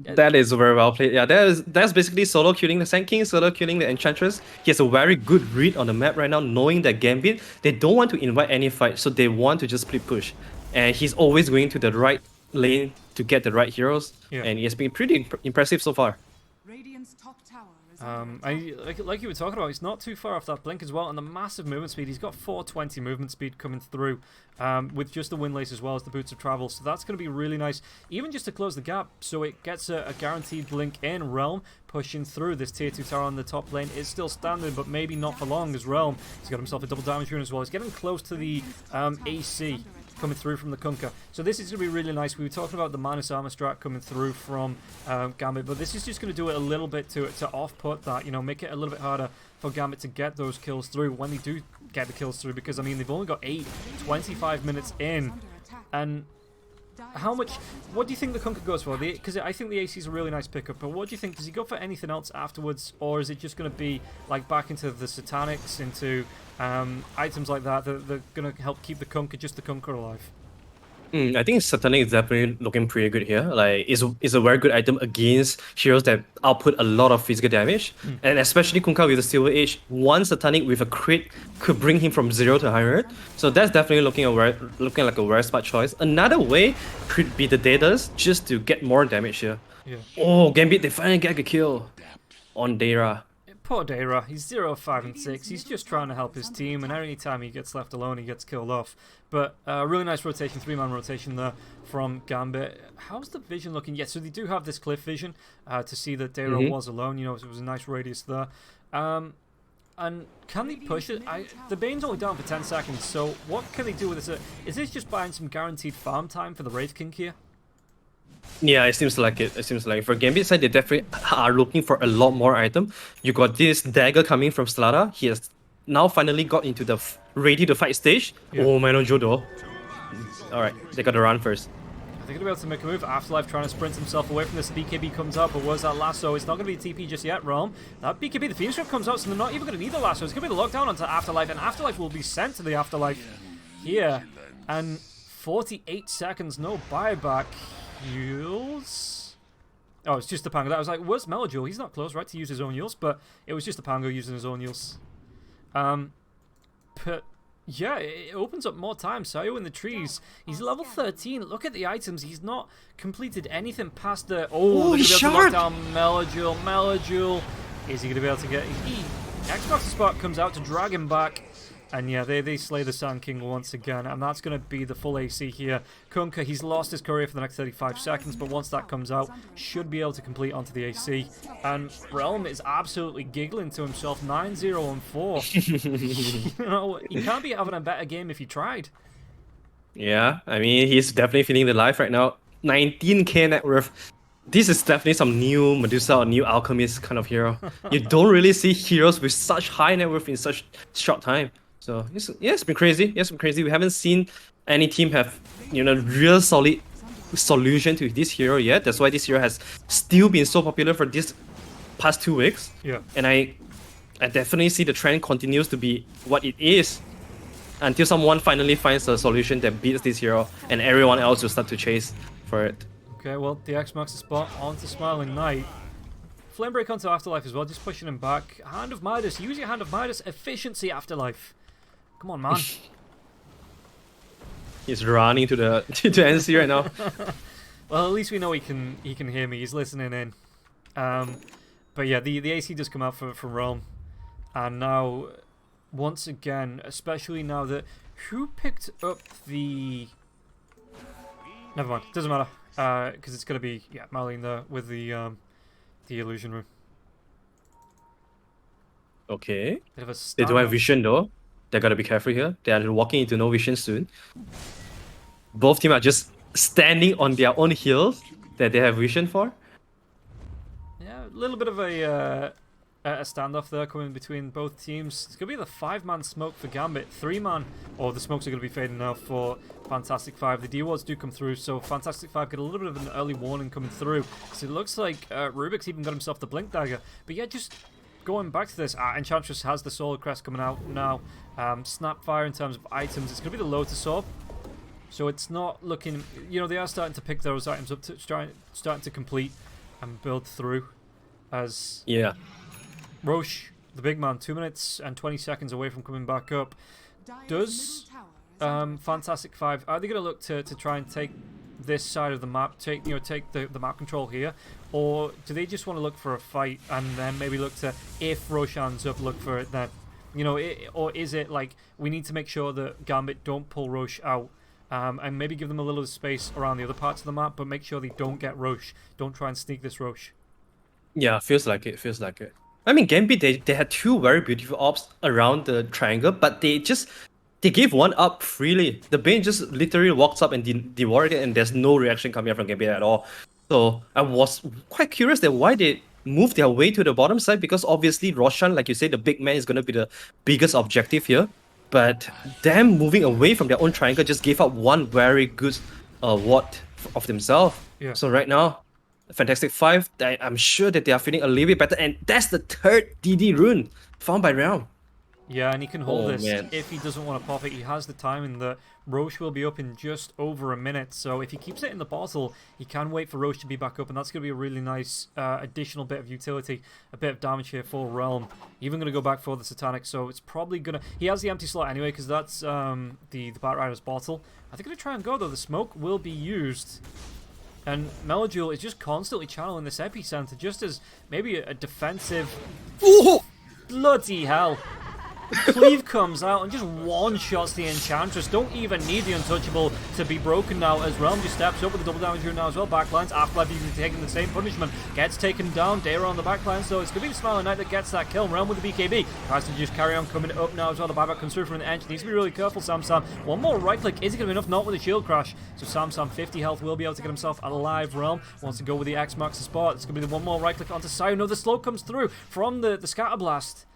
B: That is very well played. Yeah, that's basically solo killing the Sand King, solo killing the Enchantress. He has a very good read on the map right now, knowing that Gambit, they don't want to invite any fight, so they want to just split push. And he's always going to the right lane to get the right heroes, and he has been pretty impressive so far.
C: Top tower is
A: like you were talking about, he's not too far off that blink as well, and the massive movement speed. He's got 420 movement speed coming through, with just the Windlace as well as the Boots of Travel, so that's going to be really nice, even just to close the gap, so it gets a guaranteed blink in. Realm pushing through. This tier 2 tower on the top lane is still standing, but maybe not for long, as Realm, he's got himself a double damage rune as well. He's getting close to the AC coming through from the Kunkka. So this is going to be really nice. We were talking about the minus armor strat coming through from Gambit, but this is just going to do it a little bit to off-put that, you know, make it a little bit harder for Gambit to get those kills through when they do get the kills through, because, I mean, they've only got 25 minutes in, and what do you think the Kunkka goes for? Because I think the AC is a really nice pickup, but what do you think? Does he go for anything else afterwards, or is it just going to be like back into the Satanics, into items like that are going to help keep the Kunkka alive?
B: I think Satanic is definitely looking pretty good here. Like, it's a very good item against heroes that output a lot of physical damage, and especially Kunkka with the Silver Age. One Satanic with a crit could bring him from 0 to 100. So that's definitely looking like a very smart choice. Another way could be the Datas, just to get more damage here.
A: Yeah.
B: Oh, Gambit, they finally get a kill. on Dara.
A: Poor Dara, he's 0, 5, and 6. He's just trying to help his team, and any time he gets left alone, he gets killed off. But really nice rotation, 3-man rotation there from Gambit. How's the vision looking? Yeah, so they do have this cliff vision to see that Dara was alone. You know, so it was a nice radius there. And can they push it? The Bane's only down for 10 seconds, so what can they do with this? Is this just buying some guaranteed farm time for the Wraith King here?
B: Yeah, it seems like it. It seems like for Gambit side, they definitely are looking for a lot more item. You got this dagger coming from Slada. He has now finally got into the ready to fight stage. Yeah. Oh man, Jodo. Alright, they gotta run first.
A: They're going to be able to make a move. Afterlife trying to sprint himself away from this. BKB comes out, but was that lasso? It's not going to be a TP just yet, Realm. That BKB, the Phoenix Rip comes out, so they're not even going to need the lasso. It's going to be the lockdown onto Afterlife, and Afterlife will be sent to the Afterlife here. And 48 seconds, no buyback. Heals? Oh, it's just a Pango. That was like, where's Melojul? He's not close, right, to use his own heals, but it was just a Pango using his own heals. But yeah, it opens up more time. Sayo in the trees. He's level 13. Look at the items. He's not completed anything past the... Oh, they're going to be able to lock down Melojul. Melojul. Is he going to be able to get... Xbox spot comes out to drag him back. And yeah, they slay the Sand King once again, and that's going to be the full AC here. Kunkka, he's lost his courier for the next 35 seconds, but once that comes out, should be able to complete onto the AC. And Realm is absolutely giggling to himself, 9-0 and 4. You know, he can't be having a better game if he tried.
B: Yeah, I mean, he's definitely feeling the life right now. 19k net worth. This is definitely some new Medusa or new Alchemist kind of hero. You don't really see heroes with such high net worth in such short time. So it's been crazy. It's been crazy. We haven't seen any team have, you know, real solid solution to this hero yet. That's why this hero has still been so popular for this past 2 weeks.
A: Yeah.
B: And I definitely see the trend continues to be what it is until someone finally finds a solution that beats this hero and everyone else will start to chase for it.
A: Okay, well, the X marks the spot onto Smiling Knight. Flame Break onto Afterlife as well, just pushing him back. Hand of Midas, use your Hand of Midas. Efficiency Afterlife. Come on, man.
B: He's running to the NC right now.
A: Well, at least we know he can hear me. He's listening in. But yeah, the AC does come out from Realm, and now once again, especially now that who picked up the. Never mind, doesn't matter, because it's gonna be Marlene there with the illusion room.
B: Okay. They don't have vision though. They gotta be careful here. They are walking into no vision soon. Both teams are just standing on their own heels that they have vision for.
A: Yeah, a little bit of a standoff there coming between both teams. It's gonna be the 5-man smoke for Gambit, 3-man. Oh, the smokes are gonna be fading now for Fantastic 5. The D-wards do come through, so Fantastic 5 get a little bit of an early warning coming through. So it looks like Rubik's even got himself the Blink Dagger. But yeah, just going back to this, Enchantress has the Solar Crest coming out now. Snapfire in terms of items, it's going to be the Lotus Orb. So it's not looking, you know, they are starting to pick those items up, starting to complete and build through. As Roche, the big man, 2 minutes and 20 seconds away from coming back up. Does Fantastic 5, are they going to look to try and take this side of the map, take the map control here, or do they just want to look for a fight and then maybe look to, if Roshan's up, look for it then? You know, or is it like we need to make sure that Gambit don't pull Roche out, and maybe give them a little space around the other parts of the map, but make sure they don't get Roche. Don't try and sneak this Roche.
B: Yeah, feels like it. Feels like it. I mean, Gambit they had 2 very beautiful orbs around the triangle, but they gave one up freely. The Bane just literally walks up and devoured it, and there's no reaction coming out from Gambit at all. So I was quite curious that why they moved their way to the bottom side, because obviously Roshan, like you said, the big man is going to be the biggest objective here. But them moving away from their own triangle just gave up one very good ward of themselves.
A: Yeah.
B: So right now, Fantastic 5, I'm sure that they are feeling a little bit better. And that's the 3rd DD rune found by Realm.
A: Yeah, and he can hold this if he doesn't want to pop it. He has the timing that Roche will be up in just over a minute. So if he keeps it in the bottle, he can wait for Roche to be back up. And that's going to be a really nice additional bit of utility, a bit of damage here for Realm. Even going to go back for the Satanic. So it's probably going to... He has the empty slot anyway, because that's the Bat Rider's bottle. Are they going to try and go, though? The smoke will be used. And Melojule is just constantly channeling this epicenter, just as maybe a defensive.
B: Ooh!
A: Bloody hell! Cleave comes out and just one-shots the Enchantress. Don't even need the Untouchable to be broken now, as Realm just steps up with the double damage rune now as well. Backlines, Afterlife even taking the same punishment. Gets taken down, Dara on the backline, so it's going to be the Smiling Knight that gets that kill. Realm with the BKB. Tries to just carry on coming up now as well. The buyback comes through from the Ench. Needs to be really careful, Sam. One more right-click. Is it going to be enough? Not with a shield crash. So Sam, 50 health, will be able to get himself alive. Realm wants to go with the X marks the spot. It's going to be the one more right-click onto Sayo. No, the slow comes through from the Scatter Blast.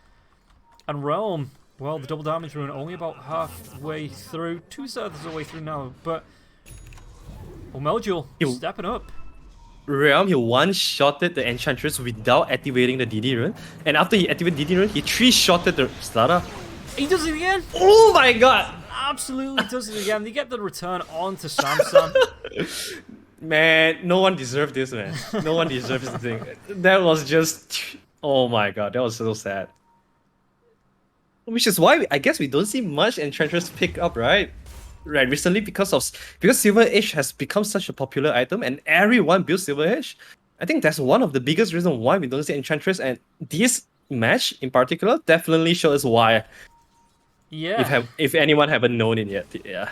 A: And Realm, well, the double damage rune only about halfway through, 2/3 of the way through now, but Melojule stepping up.
B: Realm, he one-shotted the Enchantress without activating the DD rune, and after he activated DD rune, he three-shotted the starter.
A: He does it again!
B: Oh my god!
A: Absolutely does it again. They get the return onto Sam.
B: Man, no one deserved this, man. No one deserves this thing. That was just... Oh my god, that was so sad. Which is why I guess we don't see much Enchantress pick up, right? Right, recently because Silver Edge has become such a popular item and everyone builds Silver Edge. I think that's one of the biggest reasons why we don't see Enchantress, and this match in particular definitely shows why.
A: Yeah.
B: If anyone haven't known it yet, yeah.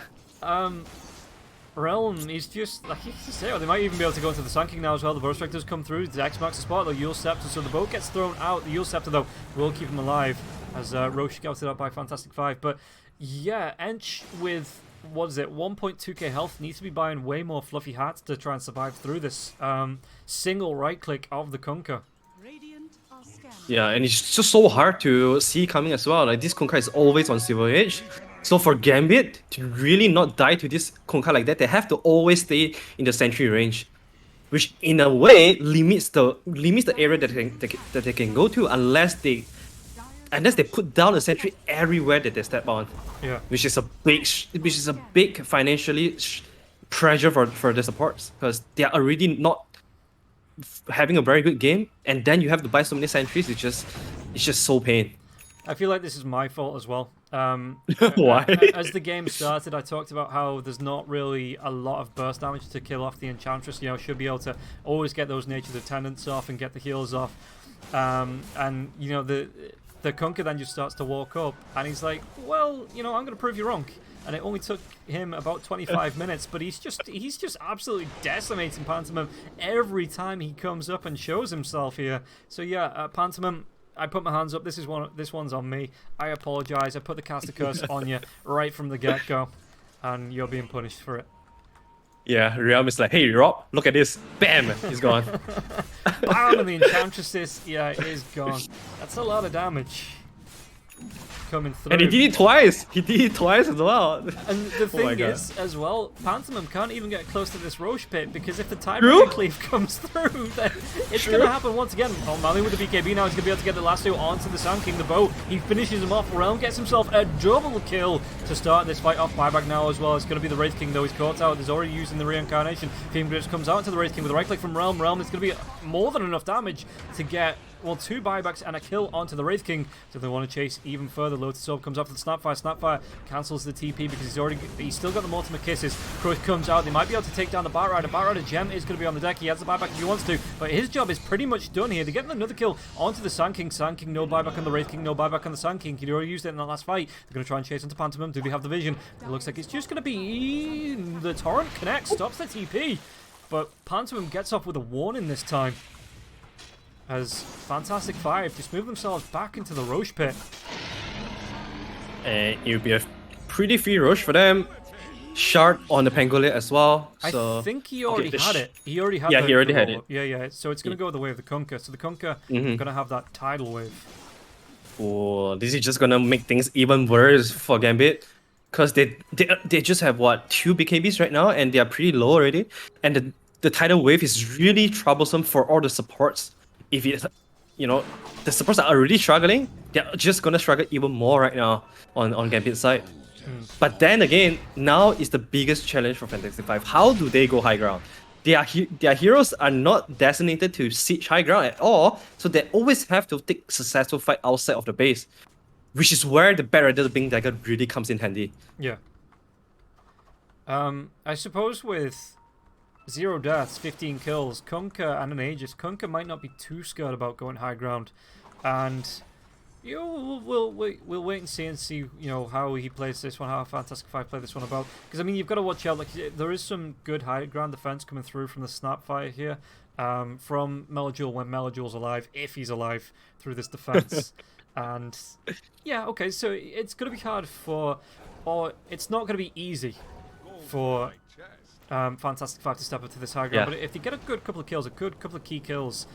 A: Realm is just like you say, they might even be able to go into the Sun King now as well. The Bow Strike does come through. The X marks the spot. The Yule Scepter, so the bow gets thrown out. The Yule Scepter though will keep him alive as Roche scouted out by Fantastic Five. But yeah, Ench with what is it, 1.2k health needs to be buying way more fluffy hats to try and survive through this single right click of the Kunkka.
B: Yeah, and it's just so hard to see coming as well. Like this Kunkka is always on Silver Edge. So for Gambit to really not die to this Kunkka like that, they have to always stay in the sentry range, which in a way limits the area that they can go to unless they put down a sentry everywhere that they step on.
A: Yeah,
B: which is a big financially pressure for the supports, because they are already not having a very good game, and then you have to buy so many sentries. It's just so pain.
A: I feel like this is my fault as well.
B: Why?
A: As the game started, I talked about how there's not really a lot of burst damage to kill off the Enchantress. You know, should be able to always get those Nature's Attendants off and get the heals off. And you know, the Kunkka then just starts to walk up, and he's like, well, you know, I'm going to prove you wrong. And it only took him about 25 minutes, but he's just absolutely decimating Pantomime every time he comes up and shows himself here. So yeah, Pantomime, I put my hands up. This one's on me. I apologize. I put the caster curse on you right from the get-go, and you're being punished for it.
B: Yeah, Realm is like, hey Rob, look at this. Bam, he's gone.
A: Bam, and the Enchantress is gone. That's a lot of damage coming through.
B: And he did it twice. He did it twice as well.
A: And the thing is, as well, Pantomime can't even get close to this Roche pit, because if the Tiebreaker Cleave comes through, then it's going to happen once again. Oh, Mali with the BKB now is going to be able to get the last two onto the Sun King. The bow, he finishes him off. Realm gets himself a double kill to start this fight off. Buyback now as well. It's going to be the Wraith King though. He's caught out. He's already using the Reincarnation. Fiend Grips comes out into the Wraith King with a right click from Realm. Realm is going to be more than enough damage to get, well, 2 buybacks and a kill onto the Wraith King. So they want to chase even further. Lotus Orb comes off the Snapfire. Snapfire cancels the TP because he's still got the Mortimer Kisses. Crush comes out. They might be able to take down the Batrider. Batrider Gem is going to be on the deck. He has the buyback if he wants to, but his job is pretty much done here. They're getting another kill onto the Sun King. Sun King, no buyback on the Wraith King, no buyback on the Sun King. He already used it in the last fight. They're going to try and chase into Pantomime. Do they have the vision? It looks like it's just going to be the Torrent connects, stops the TP, but Pantomime gets off with a warning this time, as Fantastic Five just move themselves back into the Roche pit.
B: And it would be a pretty free Roche for them. Shard on the Pangolier as well. So
A: I think he already had it. He already had
B: he already had it.
A: Yeah. So it's going to go the way of the Kunkka. So the Kunkka going to have that tidal wave.
B: Oh, this is just going to make things even worse for Gambit. Because they just have, what, 2 BKBs right now, and they are pretty low already. And the tidal wave is really troublesome for all the supports. If it, you know, the supports are already struggling, they're just gonna struggle even more right now on Gambit's side. But then again, now is the biggest challenge for Fantastic Five. How do they go high ground? Their heroes are not designated to siege high ground at all, so they always have to take successful fight outside of the base, which is where the Batrider, the Bing Dagger, really comes in handy.
A: Yeah. I suppose with 0 deaths, 15 kills. Kunkka and an Aegis. Kunkka might not be too scared about going high ground, and you know, we'll wait and see how he plays this one, how Fantastic Five play this one about. Because I mean, you've got to watch out. Like there is some good high ground defense coming through from the Snapfire here, from Melojul when Melojul's alive, if he's alive, through this defense. And yeah, okay, so it's going to be hard or it's not going to be easy for Fantastic Five to step up to this high ground. But if they get a good couple of kills, a good couple of key kills,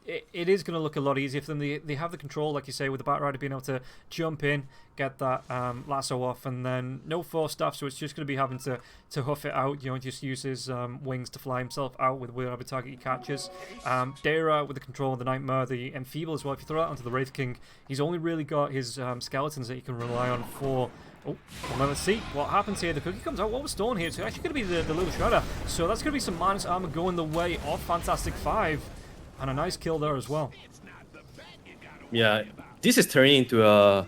A: it is going to look a lot easier for them. They have the control, like you say, with the Batrider being able to jump in, get that lasso off, and then no force staff, so it's just going to be having to huff it out, and just use his wings to fly himself out with whatever target he catches. Dara with the control of the Nightmare, the Enfeeble as well. If you throw that onto the Wraith King, he's only really got his skeletons that he can rely on for... Oh, well, let's see what happens here. The cookie comes out. What was stolen here? It's actually going to be the little Shredder. So that's going to be some minus armor going the way of Fantastic Five. And a nice kill there as well.
B: Yeah, this is turning into a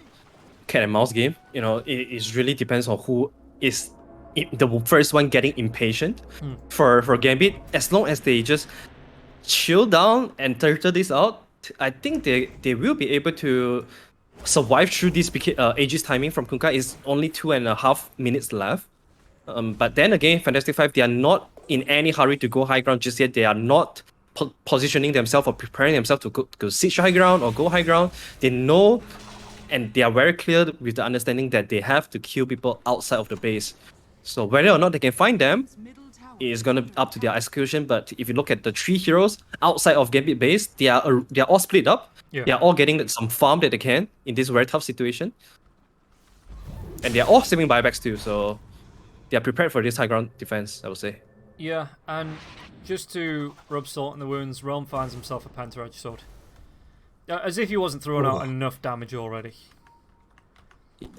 B: cat and mouse game. It really depends on who is the first one getting impatient. For Gambit, as long as they just chill down and turtle this out, I think they will be able to survive through this Aegis timing from Kunkka. Is only 2.5 minutes left. But then again, Fantastic Five, they are not in any hurry to go high ground just yet. They are not positioning themselves or preparing themselves to go siege high ground or go high ground. They know, and they are very clear with the understanding that they have to kill people outside of the base. So whether or not they can find them is gonna be up to their execution. But if you look at the 3 heroes outside of Gambit base, they are all split up. Yeah. They are all getting some farm that they can in this very tough situation, and they are all saving buybacks too. So they are prepared for this high ground defense, I would say.
A: Yeah, and just to rub salt in the wounds, Realm finds himself a Penta-Edge sword. As if he wasn't throwing out enough damage already.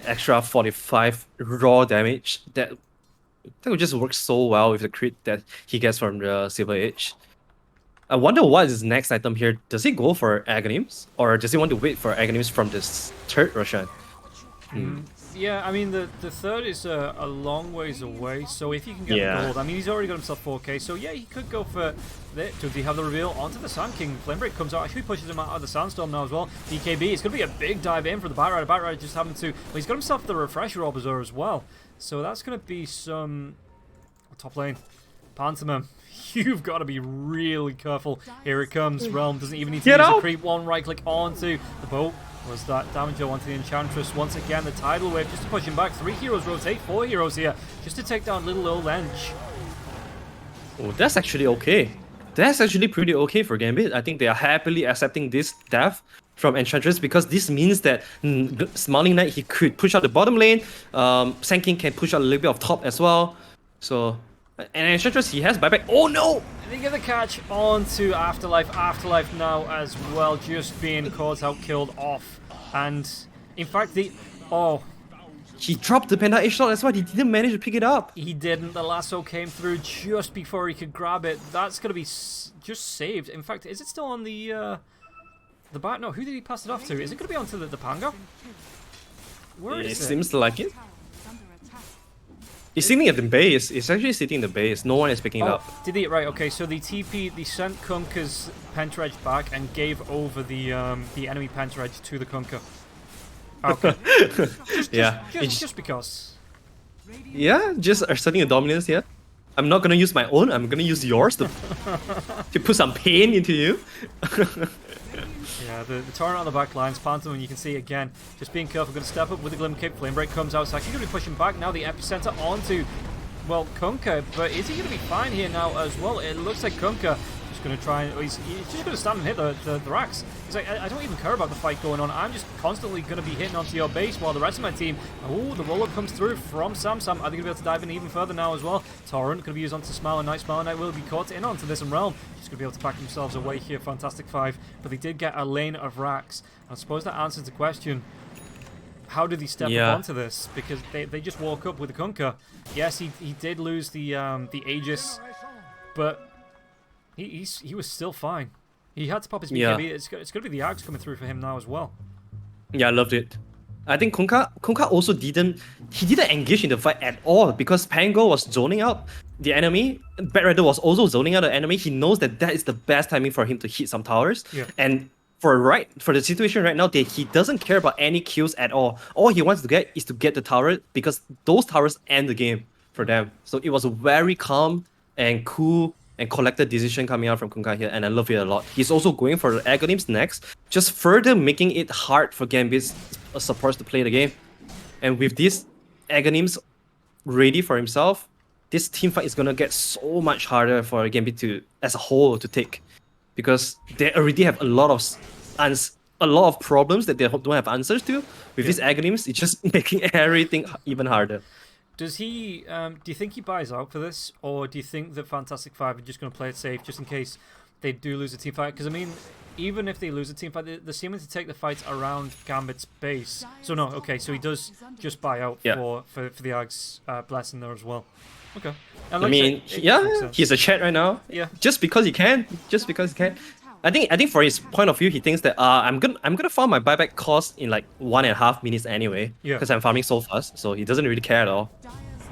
B: Extra 45 raw damage. That would just work so well with the crit that he gets from the Silver Edge. I wonder what is his next item here. Does he go for Aghanims? Or does he want to wait for Aghanims from this third Roshan?
A: Yeah, I mean, the third is a long ways away, so if he can get the gold, I mean, he's already got himself 4k, so yeah, he could go for that. Does he have the reveal onto the Sand King? Flamebreak comes out, actually pushes him out of the Sandstorm now as well. DKB, it's going to be a big dive in for the Batrider. Batrider just having to... Well, he's got himself the Refresher Observer as well, so that's going to be some... Top lane. Pantomime. You've got to be really careful. Here it comes. Realm doesn't even need to use a creep. One right click onto the boat. Was that damage onto the Enchantress? Once again, the Tidal Wave just to push him back. 3 heroes rotate, 4 heroes here just to take down little old Ench.
B: Oh, that's actually okay. That's actually pretty okay for Gambit. I think they are happily accepting this death from Enchantress because this means that Smiling Knight, he could push out the bottom lane. Sand King can push out a little bit of top as well. So, and Enchantress, he has buyback. Oh no!
A: They get the catch onto Afterlife. Afterlife now as well, just being caught out, killed off. And in fact,
B: he dropped the Penta-Edge sword. That's why he didn't manage to pick it up.
A: He didn't. The lasso came through just before he could grab it. That's going to be just saved. In fact, is it still on the bat? No, who did he pass it off to? Is it going to be onto the Pango? Where is it?
B: It seems like it. He's sitting at the base. It's actually sitting in the base. No one is picking it up.
A: Did he? Right, okay. So the TP, they sent Kunkka's Penta-Edge back and gave over the enemy Penta-Edge to the Kunkka. Okay. just because.
B: Yeah, just asserting a dominance here. I'm not gonna use my own. I'm gonna use yours to put some pain into you.
A: Yeah, the torrent on the back lines, Phantom, and you can see again, just being careful, going to step up with the Glim Cape. Flamebreak comes out, so actually going to be pushing back now the epicenter onto, well, Kunkka, but is he going to be fine here now as well? It looks like Kunkka just going to try and, he's just going to stand and hit the racks. He's like, I don't even care about the fight going on, I'm just constantly going to be hitting onto your base while the rest of my team, the roll-up comes through from Samsam. Are they going to be able to dive in even further now as well? Torrent going to be used onto Smiling Knight. Smiling Knight will be caught in onto this, and Realm just going to be able to back themselves away here. Fantastic Five, but they did get a lane of racks. I suppose that answers the question. How did he step up onto this? Because they just walk up with the Kunkka. Yes, he did lose the Aegis, but he was still fine. He had to pop his BKB. It's going to be the Axe coming through for him now as well.
B: Yeah, I loved it. I think Kunkka also didn't engage in the fight at all because Pango was zoning out. the enemy, Batrider was also zoning out the enemy. He knows that is the best timing for him to hit some towers.
A: Yeah.
B: And for the situation right now, that he doesn't care about any kills at all. All he wants to get is to get the tower, because those towers end the game for them. So it was a very calm and cool and collected decision coming out from Kunkai here, and I love it a lot. He's also going for the Aghanim's next, just further making it hard for Gambit's supports to play the game. And with these Aghanim's ready for himself, this team fight is gonna get so much harder for Gambit to, as a whole, to take, because they already have a lot of problems that they don't have answers to. With these Aghanims, it's just making everything even harder.
A: Does he? Do you think he buys out for this, or do you think that Fantastic Five are just going to play it safe just in case they do lose a team fight? Because I mean, even if they lose a team fight, they're seeming to take the fights around Gambit's base. So no, okay, so he does just buy out for the Ags blessing there as well. Okay. And
B: I mean, he's a chat right now.
A: Yeah.
B: Just because he can. I think for his point of view, he thinks that I'm gonna farm my buyback cost in like 1.5 minutes anyway.
A: Yeah.
B: Because I'm farming so fast, so he doesn't really care at all.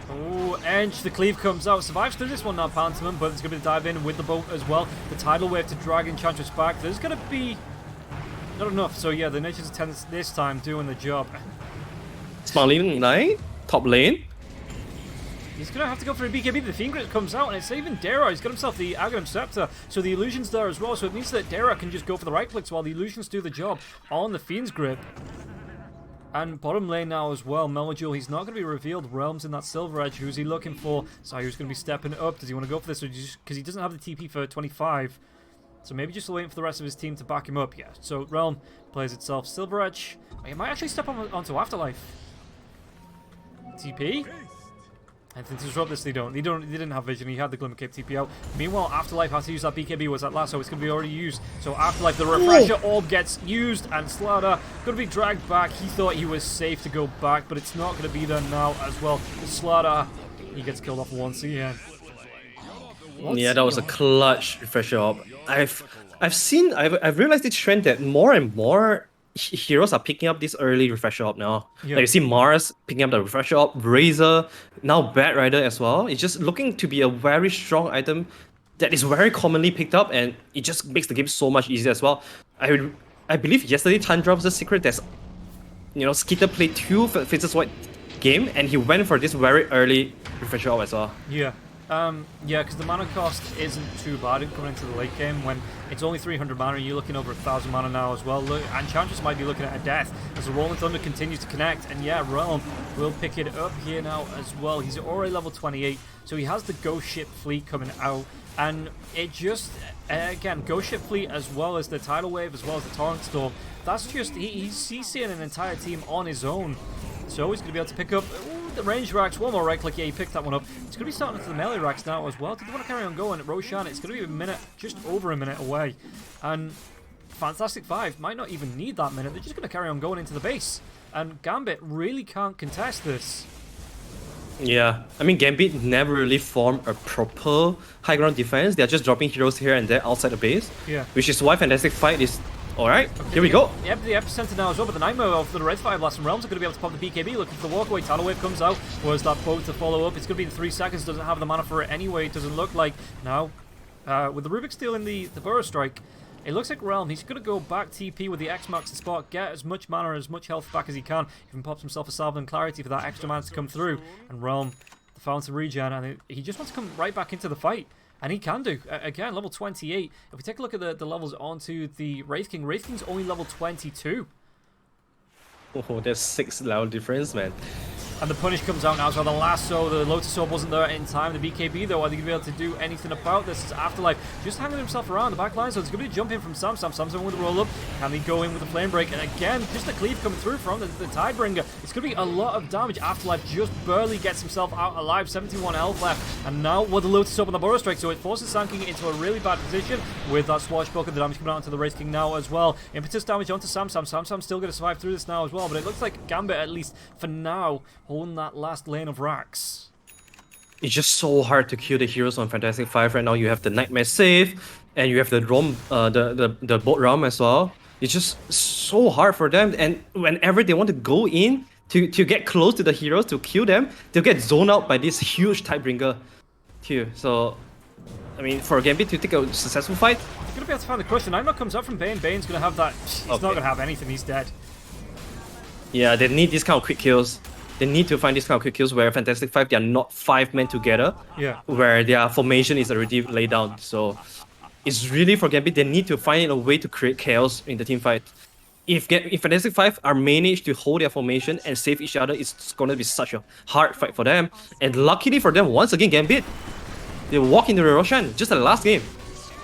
A: Oh, Edge, the cleave comes out, survives through this one now, Pantomim, but there's going to be the dive in with the boat as well. The tidal wave to drag Enchantress back. There's going to be not enough, so yeah, the Nature's Attendants this time doing the job.
B: Smiling Knight, top lane.
A: He's going to have to go for a BKB, the Fiend Grip comes out, and it's even Dara. He's got himself the Aghanim Scepter, so the Illusion's there as well, so it means that Dara can just go for the right clicks while the Illusions do the job on the Fiend's Grip. And bottom lane now as well, Melodule, he's not going to be revealed. Realms in that Silver Edge, who's he looking for? Sayu's going to be stepping up. Does he want to go for this, or because he doesn't have the TP for 25? So maybe just waiting for the rest of his team to back him up. Yeah, so Realm plays itself. Silver Edge, he might actually step onto Afterlife. TP? I think to disrupt this, they didn't have vision. He had the Glimmer Cape TP out. Meanwhile, Afterlife has to use that BKB. Was that last? So it's going to be already used. So Afterlife, the refresher orb gets used, and Slaughter going to be dragged back. He thought he was safe to go back, but it's not going to be there now as well. Slaughter, he gets killed off once again.
B: Yeah, that was a clutch refresher orb. I've realized this trend that more and more heroes are picking up this early refresher orb now.
A: Yeah.
B: Like you see Mars picking up the refresher orb, Razor, now Batrider as well. It's just looking to be a very strong item that is very commonly picked up, and it just makes the game so much easier as well. I believe yesterday Tundra was the secret that's, Skeeter played 2 Faces White game, and he went for this very early refresher orb as well.
A: Yeah. Yeah, because the mana cost isn't too bad coming into the late game when it's only 300 mana and you're looking over 1,000 mana now as well. Look, Enchantress might be looking at a death as the Rolling Thunder continues to connect, and yeah, Realm will pick it up here now as well. He's already level 28, so he has the Ghost Ship fleet coming out, and it just, again, Ghost Ship fleet as well as the Tidal Wave as well as the Torrent Storm. That's just, he's seeing an entire team on his own. So he's going to be able to pick up the range racks. One more right click. Yeah, he picked that one up. He's going to be starting to the melee racks now as well. Did they want to carry on going? Roshan, it's going to be a minute, just over a minute away. And Fantastic Five might not even need that minute. They're just going to carry on going into the base. And Gambit really can't contest this.
B: Yeah, I mean, Gambit never really formed a proper high ground defense. They're just dropping heroes here and there outside the base.
A: Yeah.
B: Which is why Fantastic Fight is... Alright, okay, here we go.
A: Yep, the epicenter now as well, but the Nightmare of the Red Fire Blast and Realms are going to be able to pop the BKB, looking for the walkaway. Tidal Wave comes out, whereas that boat to follow up. It's going to be in 3 seconds, doesn't have the mana for it anyway, it doesn't look like. Now, with the Rubik stealing the Burrow Strike, it looks like Realm, he's going to go back TP with the X-Max spot, get as much mana, as much health back as he can. Even pops himself a Salve and Clarity for that extra mana to come through. And Realm, the Fountain Regen, and he just wants to come right back into the fight. And he can do. Again, level 28. If we take a look at the levels onto the Wraith King, Wraith King's only level 22.
B: Oh, there's 6 level difference, man.
A: And the Punish comes out now, so the Lasso, the Lotus Orb wasn't there in time. The BKB, though, are they going to be able to do anything about this? It's Afterlife just hanging himself around the back line, so it's going to be a jump in from Samsung with a roll-up. Can he go in with a Flame Break? And again, just a cleave coming through from the Tidebringer. It's going to be a lot of damage. Afterlife just barely gets himself out alive, 71 health left. And now with the Lotus Orb on the Burrow Strike, so it forces Sanking into a really bad position with that Swashbuckler. The damage coming out onto the Wraith King now as well. Impetus damage onto Samsung. Samsung's still going to survive through this now as well, but it looks like Gambit, at least for now, holding that last lane of racks.
B: It's just so hard to kill the heroes on Fantastic Five right now. You have the Nightmare save, and you have the Rom, the boat realm as well. It's just so hard for them, and whenever they want to go in to get close to the heroes to kill them, they'll get zoned out by this huge Tidebringer. Q. So, I mean, for Gambit to take a successful fight,
A: They're going to be able to find the crush. The Nightmare comes up from Bane. Bane's going to have that. He's not going to have anything. He's dead.
B: yeah, they need these kind of quick kills. They need to find these kind of quick kills where Fantastic Five, they are not 5 men together.
A: Yeah.
B: Where their formation is already laid down. So, it's really for Gambit, they need to find a way to create chaos in the team fight. If Fantastic Five are managed to hold their formation and save each other, it's going to be such a hard fight for them. And luckily for them, once again, Gambit, they walk into the Roshan just like the last game.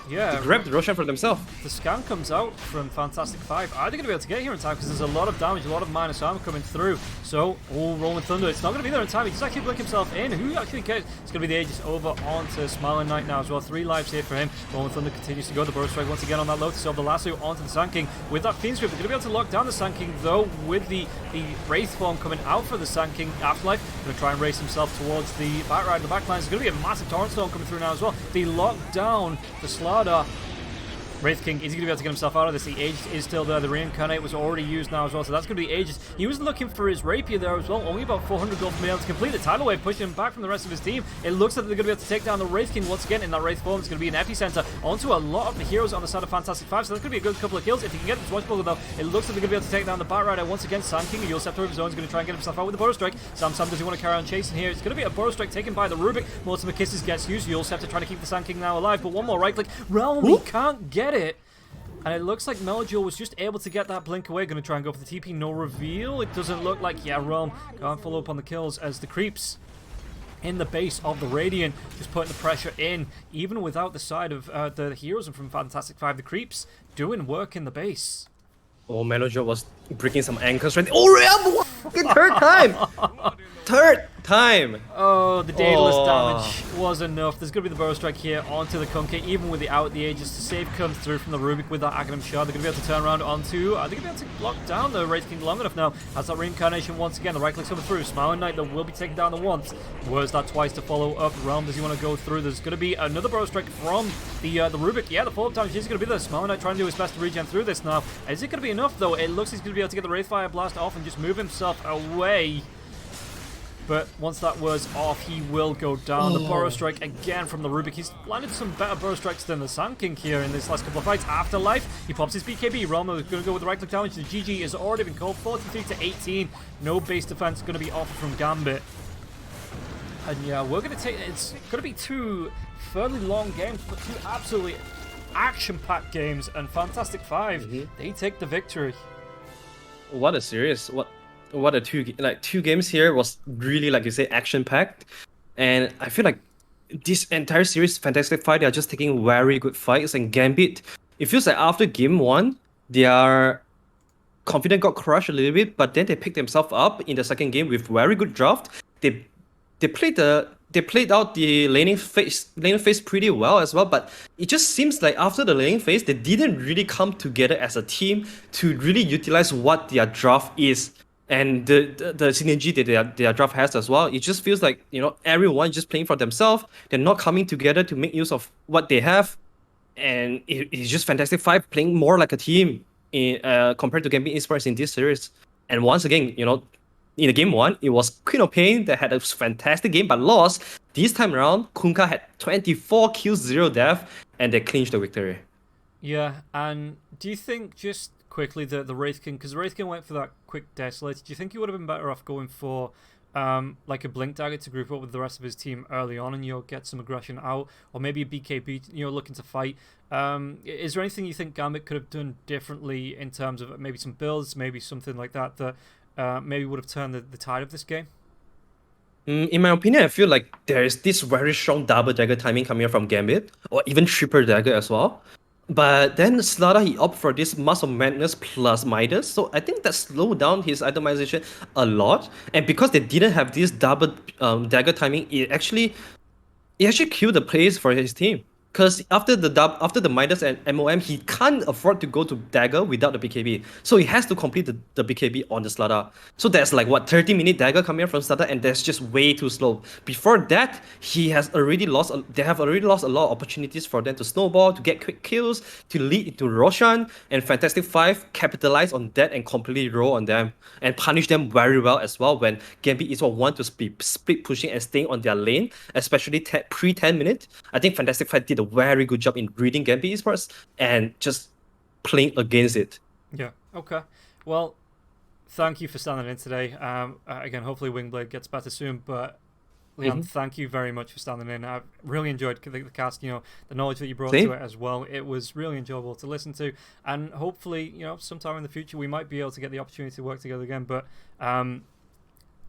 A: Yeah.
B: They grab the Roshan for themselves.
A: The scan comes out from Fantastic Five. Are they going to be able to get here in time? Because there's a lot of damage, a lot of minus armor coming through. So, Rolling Thunder, it's not going to be there in time. He just actually blink himself in. Who actually cares? It's going to be the Aegis over onto Smiling Knight now as well. 3 lives here for him. Rolling Thunder continues to go. The Burrow Strike once again on that Lotus of the Lasso onto the Sand King. With that Fiend Script, they're going to be able to lock down the Sand King, though, with the Wraith form coming out for the Sand King Afterlife. Going to try and race himself towards the back ride. The back line is going to be a massive Torrent Storm coming through now as well. They lock down the Slardar. Wraith King, is he going to be able to get himself out of this? The Aegis is still there. The Reincarnate was already used now as well, so that's going to be Aegis. He was looking for his Rapier there as well. Only about 400 gold from being able to complete the Tidal Wave, pushing him back from the rest of his team. It looks like they're going to be able to take down the Wraith King once again in that Wraith form. It's going to be an epicenter onto a lot of the heroes on the side of Fantastic Five, so that's going to be a good couple of kills. If he can get the Swashbuckler though, it looks like they're going to be able to take down the Bat Rider once again. Sand King, a Yule Scepter of his own, is going to try and get himself out with the Burrow Strike. Sam does he want to carry on chasing here? It's going to be a Burrow Strike taken by the Rubik. Mortimer Kisses gets used. Yule Scepter trying to keep the Sand King now alive, but one more right click. Realm, he can't get it. And it looks like Melojul was just able to get that blink away. Going to try and go for the TP. No reveal. It doesn't look like. Yeah, Realm can't follow up on the kills as the creeps in the base of the Radiant just putting the pressure in. Even without the side of the heroes and from Fantastic Five, the creeps doing work in the base.
B: Oh, Melojul was breaking some anchors right. Oh, Realm! Fucking third time! Third time!
A: Oh, the Daedalus damage was enough. There's going to be the Burrow Strike here onto the Kunkka, even with the Aegis to save comes through from the Rubik with that Aghanim Shard. They're going to be able to turn around onto. Are they going to be able to block down the Wraith King long enough now? As that Reincarnation once again, the right click's coming through. Smiling Knight that will be taken down the once. Where's that twice to follow up? Realm, does he want to go through? There's going to be another Burrow Strike from the Rubik. Yeah, the follow-up damage is going to be there. Smiling Knight trying to do his best to regen through this now. Is it going to be enough though? It looks like he's going to be able to get the Wraithfire Blast off and just move himself away. But once that was off, he will go down. The Burrow Strike again from the Rubik. He's landed some better Burrow Strikes than the Sand King here in this last couple of fights. Afterlife, he pops his BKB. Realm is going to go with the right click damage. The GG has already been called 43-18. No base defense going to be offered from Gambit. And yeah, we're going to take. It's going to be 2 fairly long games, but 2 absolutely action-packed games. And Fantastic Five, they take the victory.
B: What a series! What a two games here was really, like you say, action packed, and I feel like this entire series, Fantastic Five, they are just taking very good fights. And Gambit, it feels like after game 1, their confidence got crushed a little bit, but then they picked themselves up in the second game with very good draft. They played out the laning phase pretty well as well, but it just seems like after the laning phase, they didn't really come together as a team to really utilize what their draft is. And the synergy that their draft has as well. It just feels like, everyone just playing for themselves. They're not coming together to make use of what they have. And it's just Fantastic Five playing more like a team compared to Gambit Esports in this series. And once again, in the game 1, it was Queen of Pain that had a fantastic game but lost. This time around, Kunkka had 24 kills, 0 death, and they clinched the victory.
A: Yeah, and do you think just quickly the Wraith King, because the Wraith King went for that quick Desolate, do you think he would have been better off going for like a Blink Dagger to group up with the rest of his team early on and get some aggression out, or maybe a BKB looking to fight? Is there anything you think Gambit could have done differently in terms of maybe some builds, maybe something like that maybe would have turned the tide of this game?
B: In my opinion, I feel like there is this very strong double dagger timing coming from Gambit, or even triple dagger as well. But then Slardar, he opted for this Muscle Madness plus Midas, so I think that slowed down his itemization a lot. And because they didn't have this double dagger timing, it actually killed the plays for his team. Because after the Midas and MOM, he can't afford to go to Dagger without the BKB. So he has to complete the BKB on the Slaughter. So there's like, what, 30-minute Dagger coming out from Slaughter, and that's just way too slow. Before that, they have already lost a lot of opportunities for them to snowball, to get quick kills, to lead into Roshan, and Fantastic Five capitalize on that and completely roll on them and punish them very well as well when Gambit Esports want to split pushing and staying on their lane, especially pre-10 minutes. I think Fantastic Five did a very good job in reading Gambit Esports and just playing against it.
A: Yeah, okay. Well, thank you for standing in today. Again, hopefully Wingblade gets better soon, but Leon, thank you very much for standing in. I've really enjoyed the cast, the knowledge that you brought to it as well. It was really enjoyable to listen to, and hopefully, sometime in the future we might be able to get the opportunity to work together again. But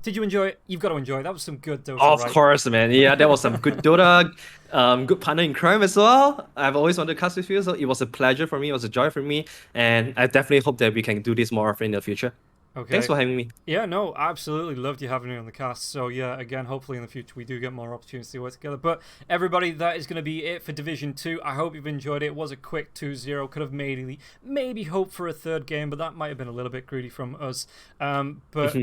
A: did you enjoy it? You've got to enjoy it. That was some good Dota,
B: Of course, man. Yeah, that was some good Dota, good partner in crime as well. I've always wanted to cast with you, so it was a pleasure for me. It was a joy for me, and I definitely hope that we can do this more often in the future.
A: Okay.
B: Thanks for having me.
A: Yeah, no, absolutely loved you having me on the cast. So yeah, again, hopefully in the future we do get more opportunities to work together. But everybody, that is going to be it for Division 2. I hope you've enjoyed it. It was a quick 2-0. Could have maybe hope for a third game, but that might have been a little bit greedy from us. But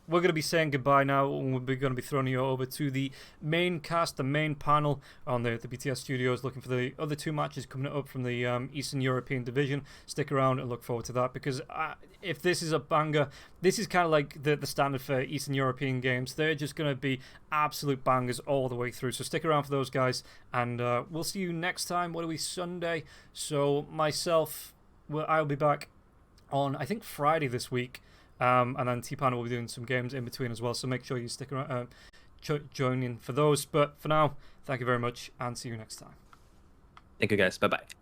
A: we're going to be saying goodbye now, and we're going to be throwing you over to the main cast, the main panel on the BTS studios, looking for the other 2 matches coming up from the Eastern European Division. Stick around and look forward to that, because if this is a banger, this is kind of like the standard for Eastern European games. They're just going to be absolute bangers all the way through. So stick around for those guys, and we'll see you next time. What are we, Sunday? So myself, I'll be back on, I think, Friday this week. And then T-Pan will be doing some games in between as well, so make sure you stick around, join in for those. But for now, thank you very much, and see you next time.
B: Thank you, guys. Bye-bye.